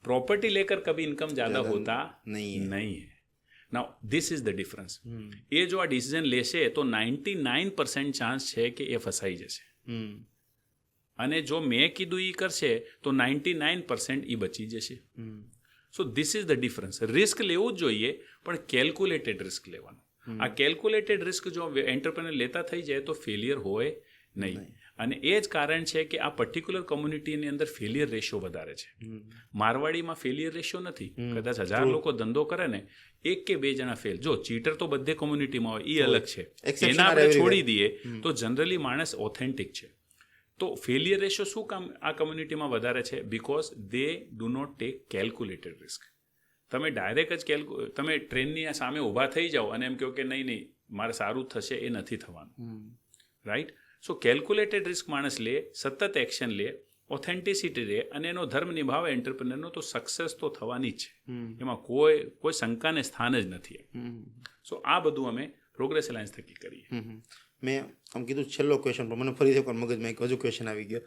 प्रॉपर्टी लेकर कभी इनकम ज़्यादा होता नहीं है. નાउ ધીસ ઇઝ ધ ડિફરન્સ. એ જો આ ડિસિઝન લેશે તો 99% ચાન્સ છે કે એ ફસાઈ જશે, અને જો મેં કીધું એ કરશે તો 99% એ બચી જશે. So this is the difference. Risk લેવું જ જોઈએ, પણ કેલ્ક્યુલેટેડ રિસ્ક લેવાનું. આ કેલ્ક્યુલેટેડ રિસ્ક જો એન્ટરપ્રેનર લેતા થઈ જાય તો ફેલિયર હોય નહીં. અને એ જ કારણ છે કે આ પર્ટિક્યુલર કમ્યુનિટીની અંદર ફેલિયર રેશિયો વધારે છે. મારવાડીમાં ફેલિયર રેશિયો નથી. કદાચ 1000 લોકો ધંધો કરે ને 1 કે 2 જણા ફેલ. જો ચીટર તો બધે કોમ્યુનિટીમાં હોય, એ અલગ છે, એના આપણે છોડી દઈએ તો જનરલી માણસ ઓથેન્ટિક છે. તો ફેલિયર રેશિયો શું કામ આ કમ્યુનિટીમાં વધારે છે? Because they do not take calculated risk. તમે ડાયરેક્ટ જ તમે ટ્રેનની સામે ઊભા થઈ જાઓ અને એમ કહો કે નહીં મારે સારું થશે, એ નથી થવાનું. રાઈટ? સો કેલ્ક્યુલેટેડ રિસ્ક માણસ લે, સતત એક્શન લે, ઓથેન્ટિસિટી રહે અને એનો ધર્મ નિભાવે એન્ટરપ્રિનરનો, તો સક્સેસ તો થવાની જ છે. હમ. એમાં કોઈ શંકાને સ્થાન જ નથી. હમ. સો આ બધું અમે પ્રોગ્રેસ એલાયન્સ થકી કરીએ. હમ. મેં આમ કીધું છેલ્લો ક્વેશ્ચન, પણ મને ફરીથી એકવાર મગજમાં એક હજુ ક્વેશ્ચન આવી ગયો.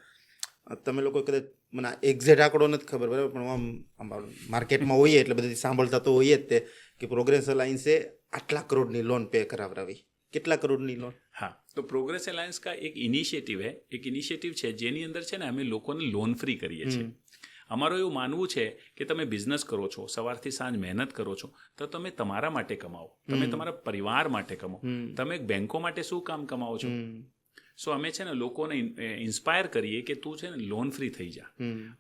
તમે લોકો કદાચ મને એક્ઝેક્ટ આંકડો નથી ખબર, બરાબર, પણ આમ માર્કેટમાં હોઈએ એટલે બધી સાંભળતા તો હોઈએ જ તે કે પ્રોગ્રેસ અલાયન્સે આટલા કરોડની લોન પે કરાવરાવી. કેટલા કરોડની લોન? હા, તો પ્રોગ્રેસ એલાયન્સ કા એક ઇનિશિયેટિવ છે જેની અંદર છે ને અમે લોકોને લોન ફ્રી કરીએ છીએ. અમારું એવું માનવું છે કે તમે બિઝનેસ કરો છો, સવારથી સાંજ મહેનત કરો છો, તો તમે તમારા માટે કમાવો, તમે તમારા પરિવાર માટે કમાવો. તમે બેંકો માટે શું કામ કમાવો છો? સો અમે છે ને લોકોને ઇન્સ્પાયર કરીએ કે તું છે ને લોન ફ્રી થઈ જા.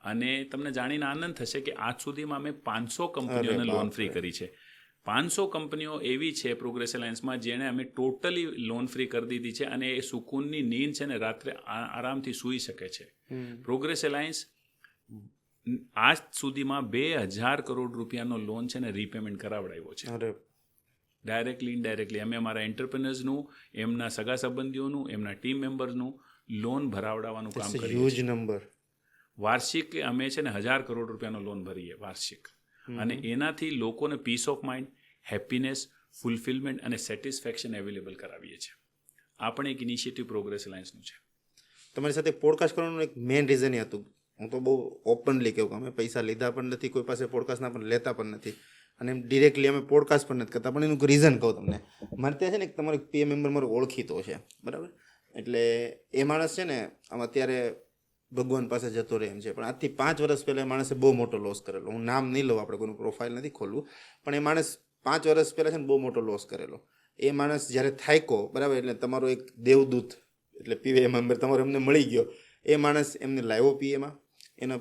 અને તમને જાણીને આનંદ થશે કે આજ સુધીમાં અમે 500 કંપનીઓને લોન ફ્રી કરી છે. 500 કંપનીઓ એવી છે પ્રોગ્રેસ એલાયન્સમાં જેણે અમે ટોટલી લોન ફ્રી કરી દીધી છે, અને એ સુકૂનની નીંદ છે ને રાત્રે આરામથી સૂઈ શકે છે. પ્રોગ્રેસ એલાયન્સ આજ સુધીમાં 2000 કરોડ રૂપિયાનો લોન છે ને રીપેમેન્ટ કરાવડાવ્યો છે. ડાયરેક્ટલી ઇનડાયરેક્ટલી અમે અમારા એન્ટરપ્રિનર્સનું, એમના સગા સંબંધીઓનું, એમના ટીમ મેમ્બર્સનું લોન ભરાવડાવવાનું કામ કરીએ છીએ. વાર્ષિક અમે છે ને 1000 કરોડ રૂપિયાનો લોન ભરીએ વાર્ષિક. અને એનાથી લોકોને piece of mind, happiness, fulfilment અને સેટિસ્ફેક્શન અવેલેબલ કરાવીએ છીએ. આ પણ એક ઇનિશિયેટિવ પ્રોગ્રેસ એલાયન્સનું છે. તમારી સાથે પોડકાસ્ટ કરવાનું એક મેઇન રીઝન એ હતું, હું તો બહુ ઓપનલી કહું કે અમે પૈસા લીધા પણ નથી, કોઈ પાસે પોડકાસ્ટના પણ લેતા પણ નથી, અને એમ ડિરેક્ટલી અમે પોડકાસ્ટ પણ નથી કરતા. પણ એનું રીઝન કહું તમને. મારે ત્યાં છે ને તમારો પીએમ મેમ્બર મારો ઓળખીતો છે, બરાબર, એટલે એ માણસ છે ને આમ અત્યારે ભગવાન પાસે જતો રહે એમ છે. પણ આજથી 5 વર્ષ પહેલાં એ માણસે બહુ મોટો લોસ કરેલો. હું નામ નહીં લઉં, આપણે કોઈનું પ્રોફાઇલ નથી ખોલવું, પણ એ માણસ 5 વર્ષ પહેલાં છે ને બહુ મોટો લોસ કરેલો. એ માણસ જ્યારે થાક્યો, બરાબર, એટલે તમારો એક દેવદૂત એટલે પીએમ મેમ્બર તમારો એમને મળી ગયો. એ માણસ એમને લાવ્યો પીએમાં, એનો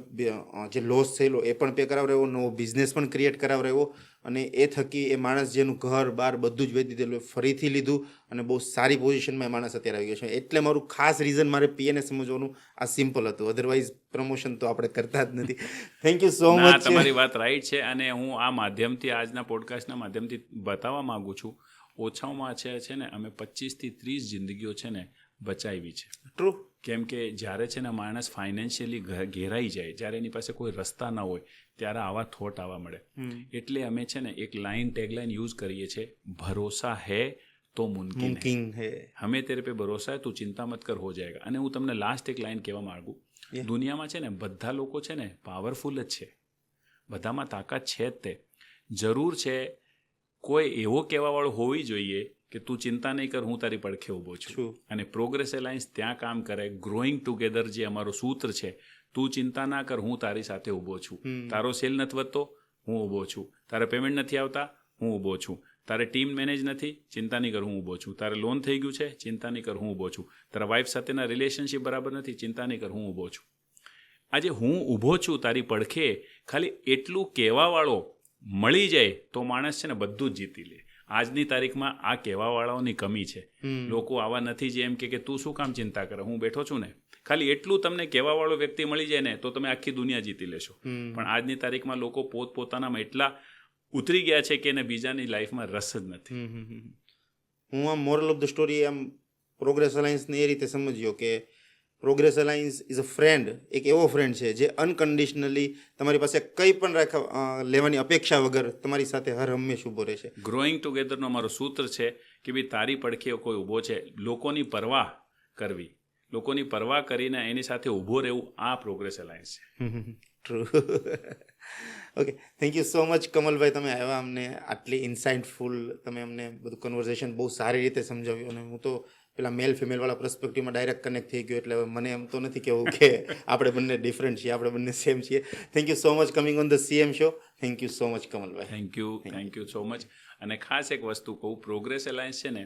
જે લોસ થયેલો એ પણ પે કરાવરાવ્યો, નવો બિઝનેસ પણ ક્રિએટ કરાવરાવ્યો, અને એ થકી એ માણસ જેનું ઘર બાર બધું જ વેચી દીધેલું ફરીથી લીધું, અને બહુ સારી પોઝિશનમાં એ માણસ અત્યારે આવી ગયો છે. એટલે મારું ખાસ રીઝન મારે પીએને સમજવાનું આ સિમ્પલ હતું. અધરવાઇઝ પ્રમોશન તો આપણે કરતા જ નથી. Thank you so much. તમારી વાત રાઈટ છે, અને હું આ માધ્યમથી, આજના પોડકાસ્ટના માધ્યમથી બતાવવા માંગુ છું, ઓછામાં છે ને અમે 25 થી 30 જિંદગીઓ છે ને બચાવી છે. ટ્રુ. કેમ કે જ્યારે છે ને માણસ ફાઇનાન્શિયલી ઘેરાઈ જાય, જ્યારે એની પાસે કોઈ રસ્તા ના હોય, ત્યારે આવા થોટ આવવા મળે. એટલે અમે છે ને એક લાઇન, ટેગલાઇન યુઝ કરીએ છીએ, ભરોસા હૈ તો મુમકિન હૈ. હમે તેરે પે ભરોસા હૈ, તું ચિંતા મત કર, હો જાયગા. અને હું તમને લાસ્ટ એક લાઇન કહેવા માંગુ, દુનિયામાં છે ને બધા લોકો છે ને પાવરફુલ જ છે, બધામાં તાકાત છે જ. તે જરૂર છે કોઈ એવો કહેવાવાળો હોવી જોઈએ કે તું ચિંતા નહીં કર, હું તારી પડખે ઊભો છું. અને પ્રોગ્રેસ એલાયન્સ ત્યાં કામ કરે. ગ્રોઈંગ ટુગેધર જે અમારું સૂત્ર છે, તું ચિંતા ના કર, હું તારી સાથે ઊભો છું. તારો સેલ નથી વધતો, હું ઊભો છું. તારે પેમેન્ટ નથી આવતા, હું ઊભો છું. તારે ટીમ મેનેજ નથી, ચિંતા નહીં કર, હું ઊભો છું. તારે લોન થઈ ગયું છે, ચિંતા નહીં કર, હું ઊભો છું. તારા વાઈફ સાથેના રિલેશનશિપ બરાબર નથી, ચિંતા નહીં કર, હું ઊભો છું. આજે હું ઊભો છું તારી પડખે, ખાલી એટલું કહેવાવાળો મળી જાય તો માણસ છે ને બધું જ જીતી લે. આજની તારીખમાં આ કહેવાવાળાઓની કમી છે. લોકો આવા નથી જે એમ કે તું શું કામ ચિંતા કરે, હું બેઠો છું ને. ખાલી એટલું તમને કહેવાવાળો વ્યક્તિ મળી જાય ને તો તમે આખી દુનિયા જીતી લેશો. પણ આજની તારીખમાં લોકો પોતપોતાનામાં એટલા ઉતરી ગયા છે કે એને બીજાની લાઈફમાં રસ જ નથી. હું આમ મોરલ ઓફ ધ સ્ટોરી આમ પ્રોગ્રેસ અલાયન્સને એ રીતે સમજ્યો કે progress alliance is a friend, એક એવો ફ્રેન્ડ છે જે અનકન્ડિશનલી તમારી પાસે કંઈ પણ લેવાની અપેક્ષા વગર તમારી સાથે હર હંમેશ ઊભો રહે છે. ગ્રોઈંગ ટુગેધરનો અમારો સૂત્ર છે કે ભાઈ તારી પડખે કોઈ ઊભો છે. લોકોની પરવાહ કરવી, લોકોની પરવાહ કરીને એની સાથે ઊભો રહેવું, આ પ્રોગ્રેસ એલાયન્સ છે. True. Okay, thank you so much કમલભાઈ, તમે આવ્યા, અમને આટલી ઇન્સાઇટફુલ તમે અમને બધું કન્વર્ઝેશન બહુ સારી રીતે સમજાવ્યું. અને હું તો પેલા મેલ ફિમેલવાળા પર્સપેક્ટિવમાં ડાયરેક્ટ કનેક્ટ થઈ ગયો, એટલે મને એમ તો નથી કહેવું કે આપણે બંને ડિફરન્ટ છીએ, આપણે બંને સેમ છીએ. Thank you so much coming on the CM show. Thank you so much Kamalbhai. Thank you so much. અને ખાસ એક વસ્તુ કહું, પ્રોગ્રેસ એલાયન્સ છે ને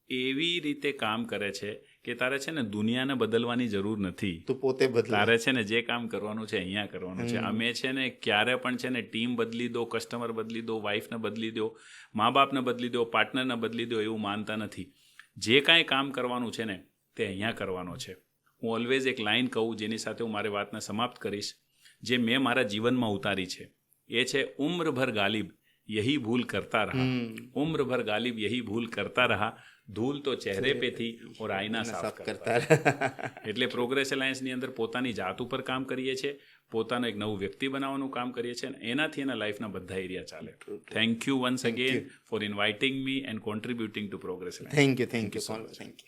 એવી રીતે કામ કરે છે કે તારે છે ને દુનિયાને બદલવાની જરૂર નથી, તું પોતે બદલ. તારે છે ને જે કામ કરવાનું છે અહીંયા કરવાનું છે. અમે છે ને ક્યારે પણ છે ને ટીમ બદલી દો, કસ્ટમર બદલી દો, વાઈફને બદલી દો, મા બાપને બદલી દો, પાર્ટનરને બદલી દો એવું માનતા નથી. જે કાંઈ કામ કરવાનું છે ને તે અહીંયા કરવાનો છે. હું ઓલવેઝ એક લાઇન કહું જેની સાથે હું મારી વાતને સમાપ્ત કરીશ, જે મેં મારા જીવનમાં ઉતારી છે. એ છે ઉમ્ર ભર ગાલિબ, यही भूल करता रहा, उम्र भर गालिब यही भूल करता रहा, ધૂલ તો ચહેરે પે થી ઓર આઈના સાફ કરતા એટલે પ્રોગ્રેસ એલાયન્સની અંદર પોતાની જાત ઉપર કામ કરીએ છીએ, પોતાનું એક નવું વ્યક્તિ બનાવવાનું કામ કરીએ છીએ, અને એનાથી એના લાઈફના બધા એરિયા ચાલે. Thank you once again four inviting me and કોન્ટ્રીબ્યુટિંગ two progress alliance. Thank you so much. Thank you.